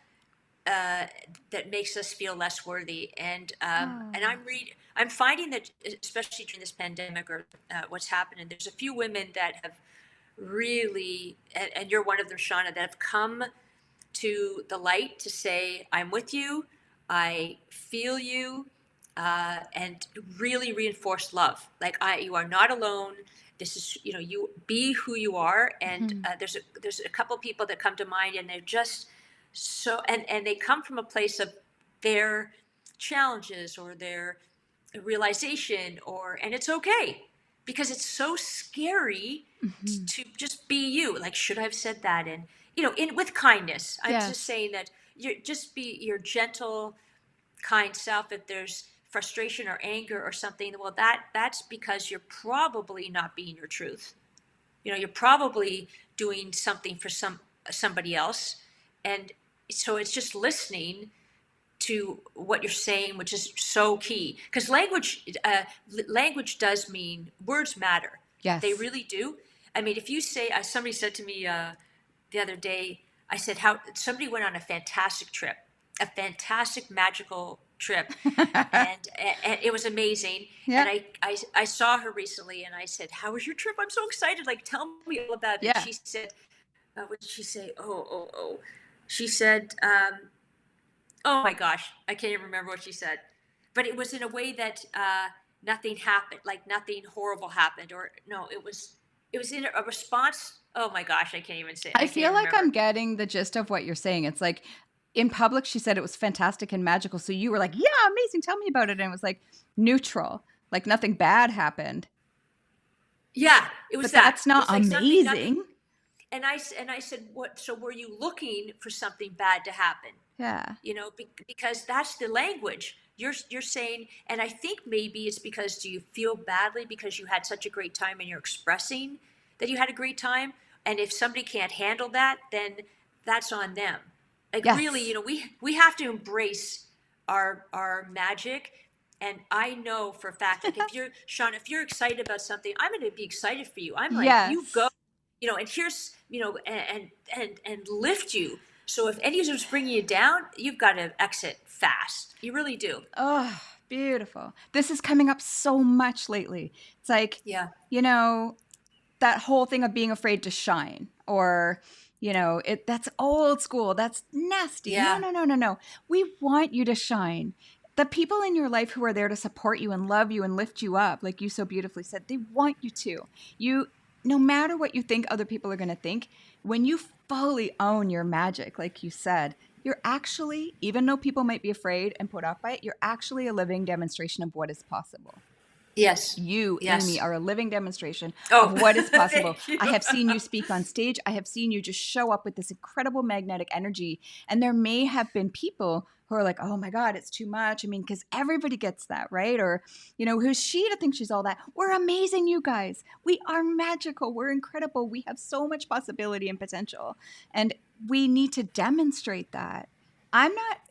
uh, that makes us feel less worthy. And Oh. I'm finding that, especially during this pandemic, or what's happening, there's a few women that have really, and you're one of them, Shauna, that have come to the light to say, I'm with you, I feel you, and really reinforce love. Like you are not alone. This is, you be who you are. And Mhm. there's a couple people that come to mind, and they're just so, and they come from a place of their challenges or their realization, and it's okay, because it's so scary Mhm. to just be you. Like, should I have said that? And in with kindness, I'm just Yes. saying that you just be your gentle, kind self. If there's frustration or anger or something, well, that's because you're probably not being your truth. You're probably doing something for somebody else. And so it's just listening to what you're saying, which is so key, because language does mean, words matter. They Yes. really do. I mean, if you say, somebody said to me the other day, I said, how somebody went on a fantastic magical trip, and it was amazing. And Yeah. I saw her recently, and I said, how was your trip? I'm so excited. Like, tell me all about it. And Yeah. she said, what did she say? Oh. She said, oh my gosh, I can't even remember what she said, but it was in a way that nothing happened, like nothing horrible happened, or no, it was in a response. Oh my gosh, I can't even say. I I can't feel even like I'm remember. getting the gist of what you're saying. It's like in public, she said it was fantastic and magical. So you were like, yeah, amazing. Tell me about it. And it was like neutral, like nothing bad happened. Yeah, it was But that. that's not It's like something, nothing. amazing. And I said, what? So were you looking for something bad to happen? Yeah. Because that's the language you're saying. And I think maybe it's because, do you feel badly because you had such a great time and you're expressing that you had a great time? And if somebody can't handle that, then that's on them. Like, really, Yes. we have to embrace our magic, And I know for a fact, like if you're Sean, if you're excited about something, I'm going to be excited for you. I'm like, you go, Yes. and here's, and lift you. So if anyone's bringing you down, you've got to exit fast. You really do. Oh, beautiful. This is coming up so much lately. It's like, Yeah. you know, that whole thing of being afraid to shine, or that's old school, that's nasty. No, Yeah. no, no, no, no. We want you to shine. The people in your life who are there to support you and love you and lift you up, like you so beautifully said, they want you to. You No matter what you think other people are going to think, when you fully own your magic, like you said, you're actually, even though people might be afraid and put off by it, you're actually a living demonstration of what is possible. Yes. You, Amy, Yes. are a living demonstration Oh, of what is possible. thank you. I have seen you speak on stage. I have seen you just show up with this incredible magnetic energy. And there may have been people who are like, oh my God, it's too much. I mean, because everybody gets that, right? Or, who's she to think she's all that? We're amazing, you guys. We are magical. We're incredible. We have so much possibility and potential. And we need to demonstrate that.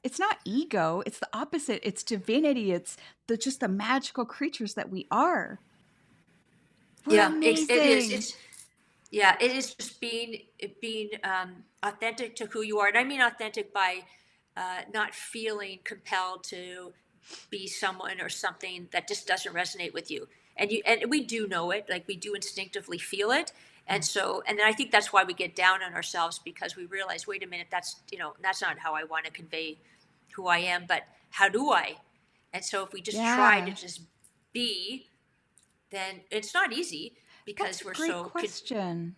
It's not ego, it's the opposite. It's divinity. It's just the magical creatures that we are. We're Yeah, it is. amazing. Yeah, it is just being authentic to who you are, and I mean authentic by not feeling compelled to be someone or something that just doesn't resonate with you. And we do know it, like we do instinctively feel it. And so, and then I think that's why we get down on ourselves, because we realize, wait a minute, that's not how I want to convey who I am, but how do I? And so if we just try to Yeah. just be, then it's not easy That's because a we're great so, question.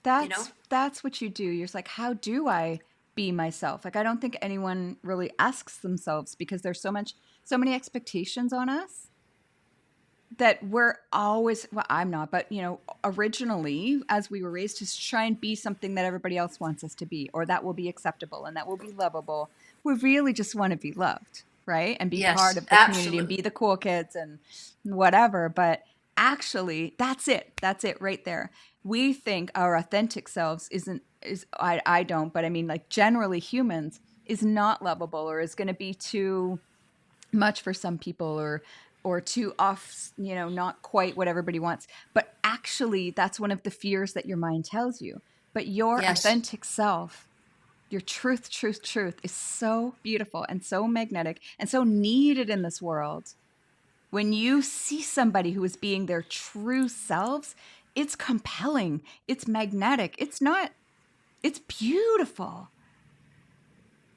you know, That's what you do. You're just like, how do I be myself? Like I don't think anyone really asks themselves, because there's so many expectations on us that we're always, well, I'm not, but originally as we were raised to try and be something that everybody else wants us to be, or that will be acceptable and that will be lovable. We really just want to be loved, right? And be part yes, of the community and absolutely. be the cool kids and whatever. But actually, that's it. That's it right there. We think our authentic selves I don't, but I mean, like generally humans is not lovable, or is going to be too much for some people, or too off, not quite what everybody wants. But actually that's one of the fears that your mind tells you. But your Yes. authentic self, your truth is so beautiful and so magnetic and so needed in this world. When you see somebody who is being their true selves, it's compelling, it's magnetic, it's beautiful.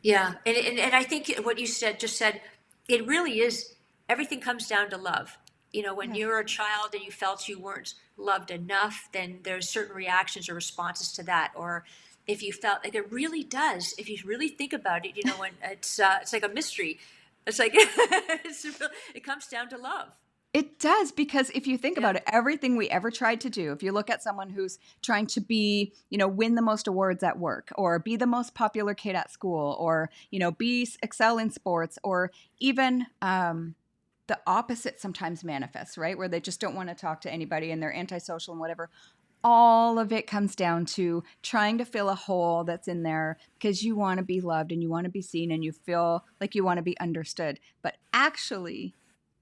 Yeah, and I think what you just said, it really is. Everything comes down to love. When Yes. you're a child and you felt you weren't loved enough, then there's certain reactions or responses to that. Or if you felt like, it really does, if you really think about it, when it's like a mystery. It's like it comes down to love. It does, because if you think Yeah. about it, everything we ever tried to do, if you look at someone who's trying to be, win the most awards at work, or be the most popular kid at school, or, excel in sports, or even the opposite sometimes manifests, right? Where they just don't want to talk to anybody and they're antisocial and whatever. All of it comes down to trying to fill a hole that's in there because you want to be loved and you want to be seen and you feel like you want to be understood. But actually,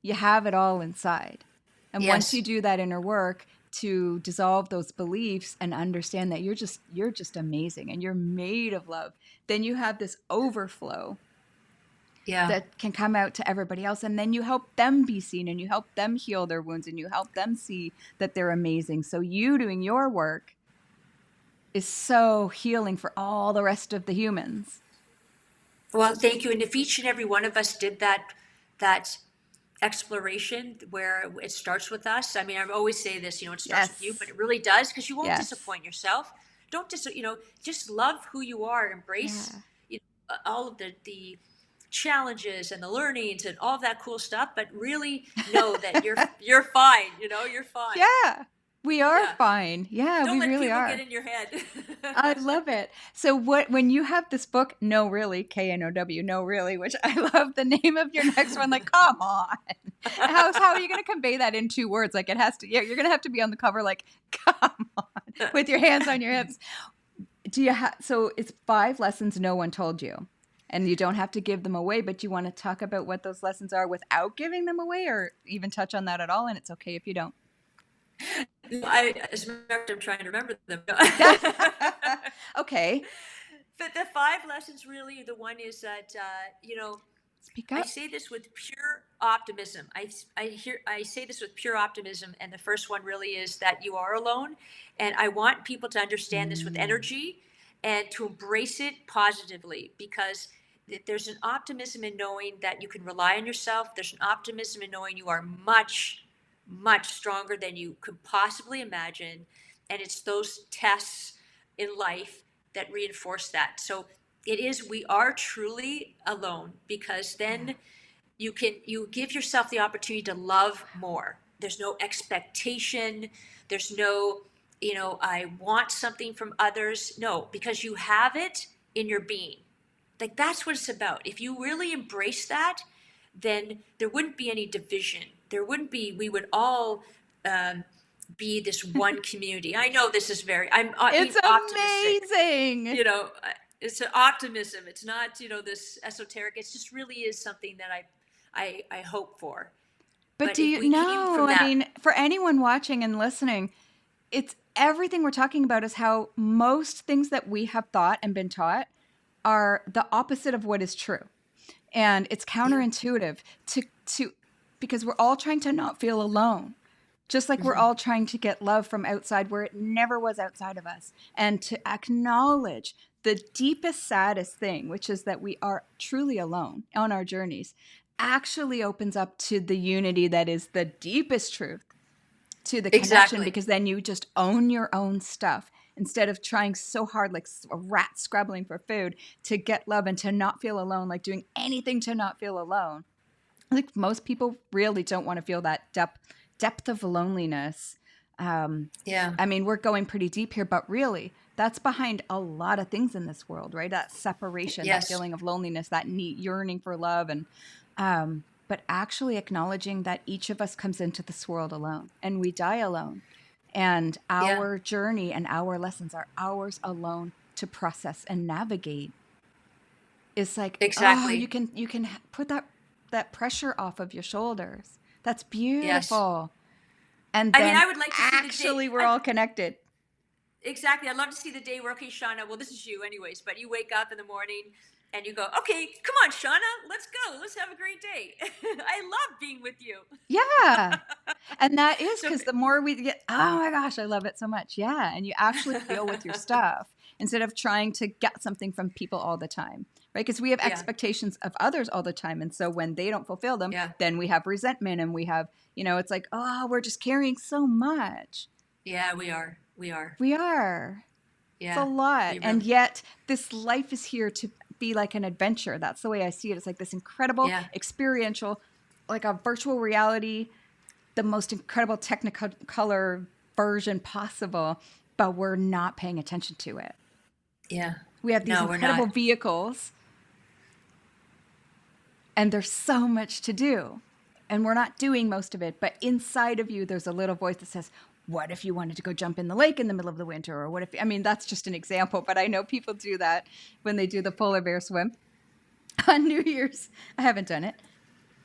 you have it all inside. And once you Yes. do that inner work to dissolve those beliefs and understand that you're just amazing and you're made of love, then you have this overflow Yeah. that can come out to everybody else, and then you help them be seen and you help them heal their wounds and you help them see that they're amazing. So you doing your work is so healing for all the rest of the humans. Well, thank you. And if each and every one of us did that exploration where it starts with us. I mean, I always say this, it starts with you, but Yes. it really does, because you won't Yes. disappoint yourself. Don't just love who you are, embrace, Yeah. all of the challenges and the learnings and all of that cool stuff, but really know that you're fine, you're fine. Yeah. We are Yeah. fine. Yeah, Don't we let really people get are. in your head. I love it. So when you have this book, No Really, KNOW, No Really, which I love the name of your next one, like, come on. How are you going to convey that in 2 words? Like it has to, yeah, you're going to have to be on the cover like, come on, with your hands on your hips. So it's 5 lessons no one told you. and you don't have to give them away, but you want to talk about what those lessons are without giving them away, or even touch on that at all, and it's okay if you don't. As a matter of fact, I'm trying to remember them. Okay. But the 5 lessons, really, the one is that, Speak I up. say this with pure optimism. I say this with pure optimism, and the first one really is that you are alone, and I want people to understand this with Mm. energy and to embrace it positively, because there's an optimism in knowing that you can rely on yourself. There's an optimism in knowing you are much, much stronger than you could possibly imagine, and it's those tests in life that reinforce that. So we are truly alone, because Yeah. then you give yourself the opportunity to love more. There's no expectation. There's no, I want something from others. No, because you have it in your being. Like, that's what it's about. If you really embrace that, then there wouldn't be any division. We would all be this one community. I know this is I'm being It's optimistic, amazing. you know. It's an optimism. It's not, this esoteric. It just really is something that I hope for. But But do if you we came know? from I that, mean, for anyone watching and listening, it's everything we're talking about is how most things that we have thought and been taught are the opposite of what is true. And it's yeah, counterintuitive to because we're all trying to not feel alone. Just like we're hmm, all trying to get love from outside where it never was outside of us. And to acknowledge the deepest, saddest thing, which is that we are truly alone on our journeys, actually opens up to the unity that is the deepest truth, to the connection, exactly, because then you just own your own stuff instead of trying so hard like a rat scrabbling for food to get love and to not feel alone, like doing anything to not feel alone. Like most people really don't want to feel that depth of loneliness. yeah, I mean, we're going pretty deep here, but really, that's behind a lot of things in this world, right? That separation, that yes, feeling of loneliness, that need, yearning for love, and but actually acknowledging that each of us comes into this world alone, and we die alone, and yeah, our journey and our lessons are ours alone to process and navigate. It's like, oh, exactly, you can put that pressure off of your shoulders. That's yes. beautiful. And I mean, then I would like to see the day. actually we're all connected. Exactly. I'd love to see the day where, okay, Shauna, well, this is you anyways, but you wake up in the morning and you go, okay, come on, Shauna, let's go. Let's have a great day. I love being with you. Yeah. And that is So, because the more we get, oh my gosh, I love it so much. Yeah. And you actually deal with your stuff instead of trying to get something from people all the time, right? Because we have yeah, expectations of others all the time. And so when they don't fulfill them, yeah, then we have resentment and we have, it's like, oh, we're just carrying so much. yeah, we are. We are. We are. It's a Yeah, lot. we And really, yet, this life is here to be like an adventure. That's the way I see it. It's like this incredible yeah, experiential, like a virtual reality, the most incredible technicolor version possible, but we're not paying attention to it. yeah. We have these No, we're incredible not. vehicles, and there's so much to do. And we're not doing most of it, but inside of you, there's a little voice that says, what if you wanted to go jump in the lake in the middle of the winter? Or what if, I mean, that's just an example, but I know people do that when they do the polar bear swim on New Year's. I haven't done it.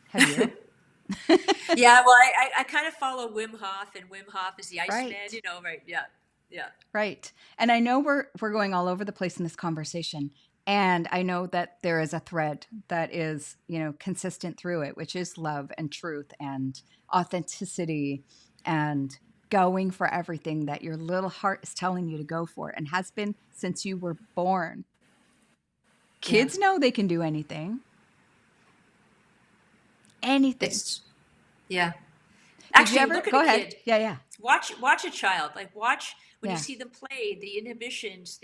Have you? Yeah, well, I kind of follow Wim Hof, and Wim Hof is the Iceman, Right. right? Yeah, yeah, Right. And I know we're going all over the place in this conversation. And I know that there is a thread that is, consistent through it, which is love and truth and authenticity and going for everything that your little heart is telling you to go for and has been since you were born. yeah. Kids know they can do anything. Anything. It's, yeah. Did you Actually, ever look at go a ahead? kid. Yeah, yeah. Watch a child. Like, watch when you Yeah. see them play, the inhibitions,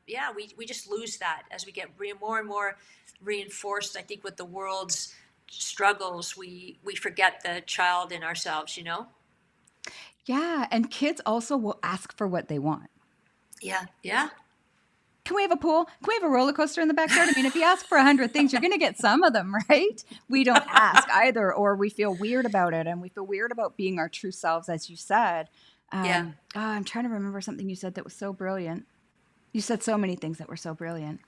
yeah, we just lose that as we get more and more reinforced. I think with the world's struggles, we forget the child in ourselves. Yeah, and kids also will ask for what they want. Yeah, yeah, Can we have a pool? Can we have a roller coaster in the backyard? I mean, if you ask for 100 things, you're going to get some of them, right? We don't ask either, or we feel weird about it, and we feel weird about being our true selves, as you said. yeah. I'm trying to remember something you said that was so brilliant. You said so many things that were so brilliant.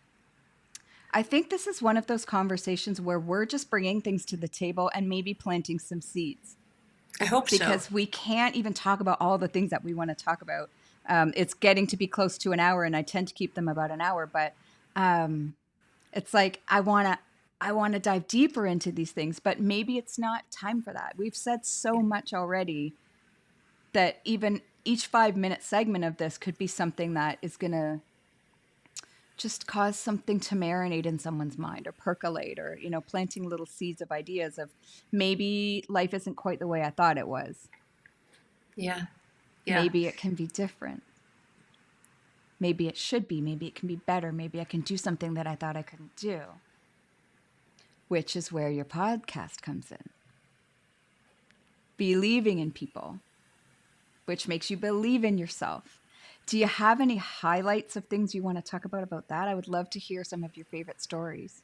I think this is one of those conversations where we're just bringing things to the table and maybe planting some seeds, I hope so. because we can't even talk about all the things that we want to talk about. It's getting to be close to an hour, and I tend to keep them about an hour, but um, it's like I want to dive deeper into these things, but maybe it's not time for that. We've said so much already that even each 5-minute segment of this could be something that is going to just cause something to marinate in someone's mind or percolate, or, planting little seeds of ideas of maybe life isn't quite the way I thought it was. Yeah. Yeah. Maybe it can be different. Maybe it should be. Maybe it can be better. Maybe I can do something that I thought I couldn't do, which is where your podcast comes in. Believing in people, which makes you believe in yourself. Do you have any highlights of things you want to talk about that? I would love to hear some of your favorite stories.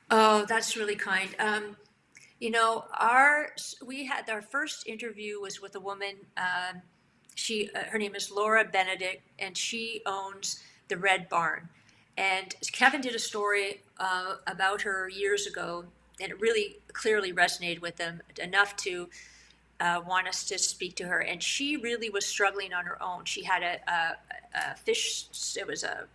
Oh, that's really kind. We had our first interview was with a woman. Her name is Laura Benedict, and she owns the Red Barn. And Kevin did a story about her years ago, and it really clearly resonated with them enough to want us to speak to her. And she really was struggling on her own. She had a fish. It was a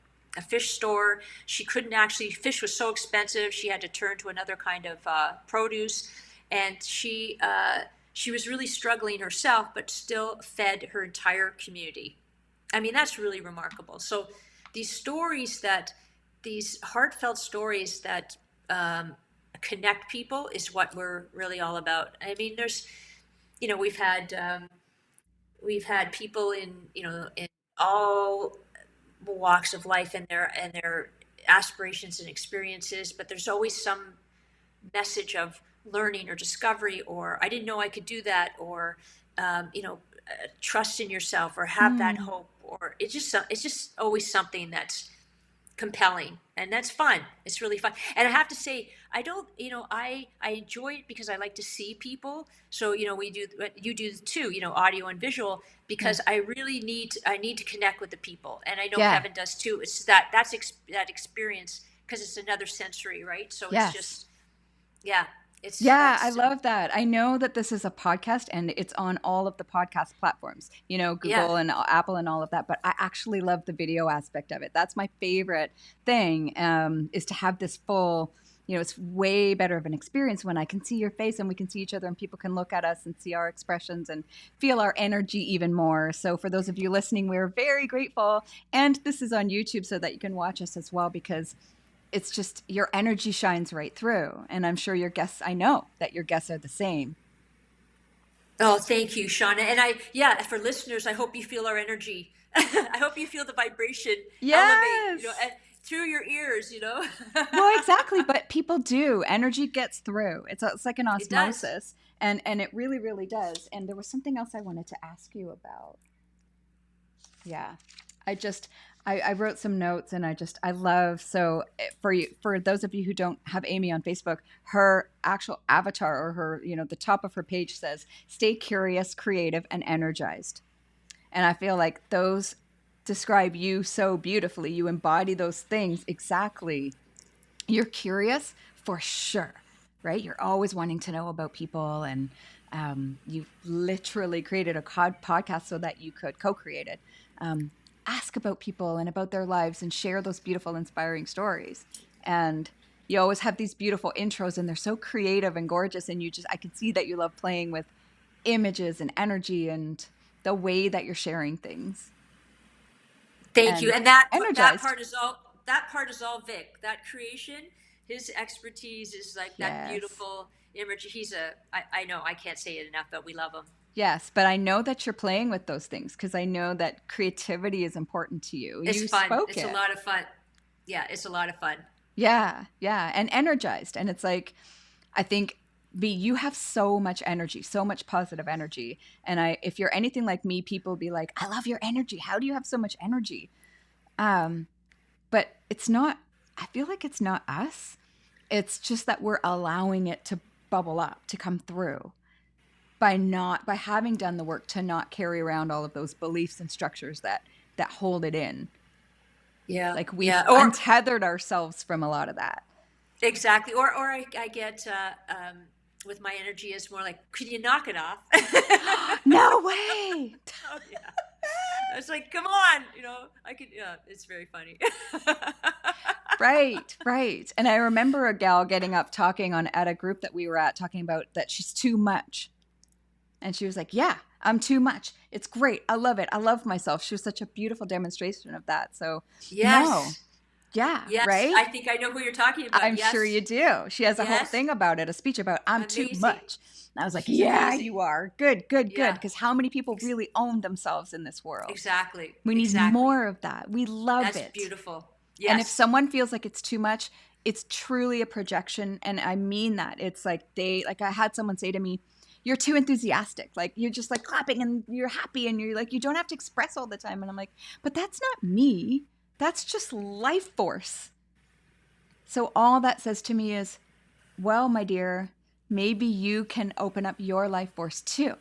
fish store. She couldn't actually, fish was so expensive. She had to turn to another kind of produce. And she was really struggling herself, but still fed her entire community. I mean, that's really remarkable. So these heartfelt stories that connect people is what we're really all about. I mean, we've had people in all walks of life and their aspirations and experiences, but there's always some message of learning or discovery, or I didn't know I could do that, or trust in yourself, or have that hope, or it's just always something that's compelling, and that's fun. It's really fun. And I have to say, I don't, I enjoy it because I like to see people. So, you do too, audio and visual, because Yeah. I need to connect with the people. And I know Yeah. Kevin does too. It's that experience, because it's another sensory, right? So it's Yes. just, yeah, Yeah, I love that. I know that this is a podcast and it's on all of the podcast platforms, yeah. Google and Apple and all of that. But I actually love the video aspect of it. That's my favorite thing, is to have this full, it's way better of an experience when I can see your face and we can see each other and people can look at us and see our expressions and feel our energy even more. So for those of you listening, we're very grateful. And this is on YouTube so that you can watch us as well, because it's just your energy shines right through. And I'm sure I know that your guests are the same. Oh, thank you, Shauna. And for listeners, I hope you feel our energy. I hope you feel the vibration elevate, Yes. through your ears. Well, exactly. But people do. Energy gets through. It's like an It does. osmosis. And it really, really does. And there was something else I wanted to ask you about. Yeah. I just I wrote some notes, and I love, so for those of you who don't have Amy on Facebook, her actual avatar, or her, the top of her page says, "Stay curious, creative, and energized." And I feel like those describe you so beautifully. You embody those things exactly. You're curious for sure, right? You're always wanting to know about people, and you've literally created a podcast so that you could co-create it. Ask about people and about their lives and share those beautiful, inspiring stories. And you always have these beautiful intros, and they're so creative and gorgeous. And I can see that you love playing with images and energy and the way that you're sharing things. Thank you. And And that energized. part is all Vic. That creation, his expertise is like that Yes. beautiful image. I know I can't say it enough, but we love him. Yes, but I know that you're playing with those things because I know that creativity is important to you. It's You fun. spoke It's a it. lot of fun. Yeah, it's a lot of fun. Yeah, yeah, and energized. And it's like, I think, B, you have so much energy, so much positive energy. And if you're anything like me, people be like, "I love your energy. How do you have so much energy?" Um, but it's not. I feel like it's not us. It's just that we're allowing it to bubble up, to come through, by having done the work to not carry around all of those beliefs and structures that hold it in. Yeah. Like we've Yeah. Or untethered ourselves from a lot of that. exactly. Or I get with my energy is more like, could you knock it off? No way. Oh yeah. I was like, come on, I could. Yeah, it's very funny. Right, right. And I remember a gal getting up talking on at a group that we were at talking about that she's too much. And she was like, "Yeah, I'm too much. It's great. I love it. I love myself." She was such a beautiful demonstration of that. So, no. Yes. Yeah, Yes. right? I think I know who you're talking about. I'm sure Yes. you do. She has a whole Yes. thing about it, a speech about I'm too Amazing. much. And I was like, She's "Yeah, amazing. you are. Good, good, good." Yeah. Because how many people Ex- really own themselves in this world? exactly. We need Exactly. more of that. We love That's it. beautiful. And if Yes. someone feels like it's too much, it's truly a projection. And I mean that. It's like I had someone say to me, "You're too enthusiastic. Like you're just like clapping and you're happy and you're like, you don't have to express all the time." And I'm like, "But that's not me. That's just life force." So all that says to me is, well, my dear, maybe you can open up your life force too.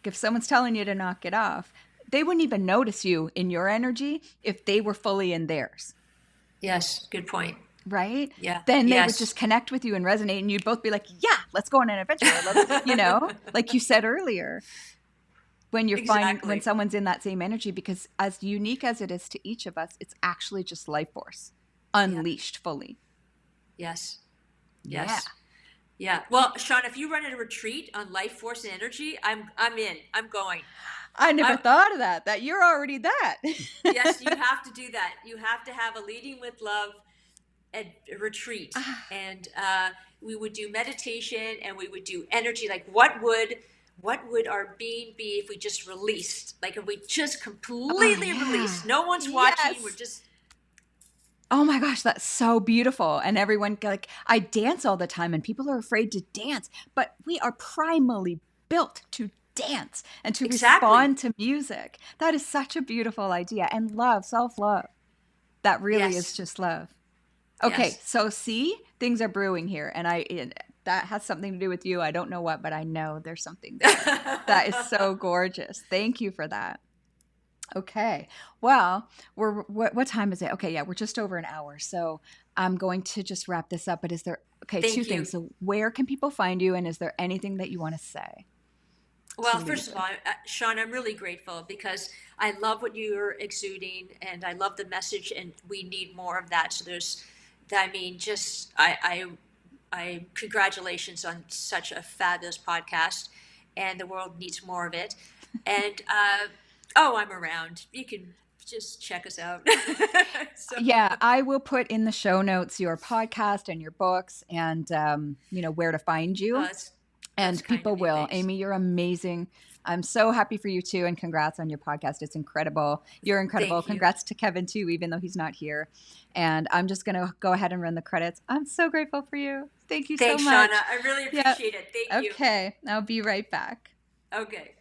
If someone's telling you to knock it off, they wouldn't even notice you in your energy if they were fully in theirs. Yes. Good point. Right? Yeah. Then they would Yes. just connect with you and resonate, and you'd both be like, "Yeah, let's go on an adventure." Like you said earlier, when Exactly. someone's in that same energy, because as unique as it is to each of us, it's actually just life force Yeah. unleashed fully. Yes. Yeah. Yes. Yeah. Well, Sean, if you run a retreat on life force and energy, I'm in. I'm going. I never I, thought of that you're already that. yes, you have to do that. You have to have a leading with love a retreat, and we would do meditation and we would do energy. Like, what would our being be if we just released? Like, if we just Oh completely yeah. released? No one's watching. We're Yes. just Oh my gosh, that's so beautiful. And everyone, like, I dance all the time and people are afraid to dance, but we are primally built to dance and to exactly. respond to music. That is such a beautiful idea. And love, self love. That really is Yes. just love. Okay, Yes. so see, things are brewing here. That has something to do with you. I don't know what, but I know there's something there. That is so gorgeous. Thank you for that. Okay. Well, what time is it? Okay, yeah, we're just over an hour. So I'm going to just wrap this up. But is there okay, two Thank you. things. So where can people find you and is there anything that you want to say to Well, leave first of with? all, Sean, I'm really grateful because I love what you're exuding and I love the message, and we need more of that. So I mean, just congratulations on such a fabulous podcast, and the world needs more of it. And oh, I'm around. You can just check us out. So, Yeah, I will put in the show notes your podcast and your books and where to find you. that's And kind people of you. will. Thanks. Amy, you're amazing. I'm so happy for you too. And congrats on your podcast. It's incredible. You're incredible. Thank you. Congrats to Kevin too, even though he's not here. And I'm just going to go ahead and run the credits. I'm so grateful for you. Thank you so Thanks, Shauna. much. I really Yeah. appreciate it. Thank you. Okay. I'll be right back. Okay.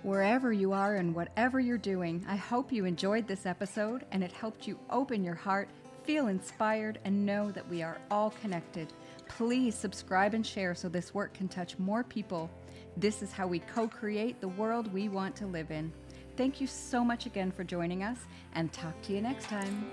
Wherever you are and whatever you're doing, I hope you enjoyed this episode and it helped you open your heart, feel inspired, and know that we are all connected. Please subscribe and share so this work can touch more people. This is how we co-create the world we want to live in. Thank you so much again for joining us, and talk to you next time.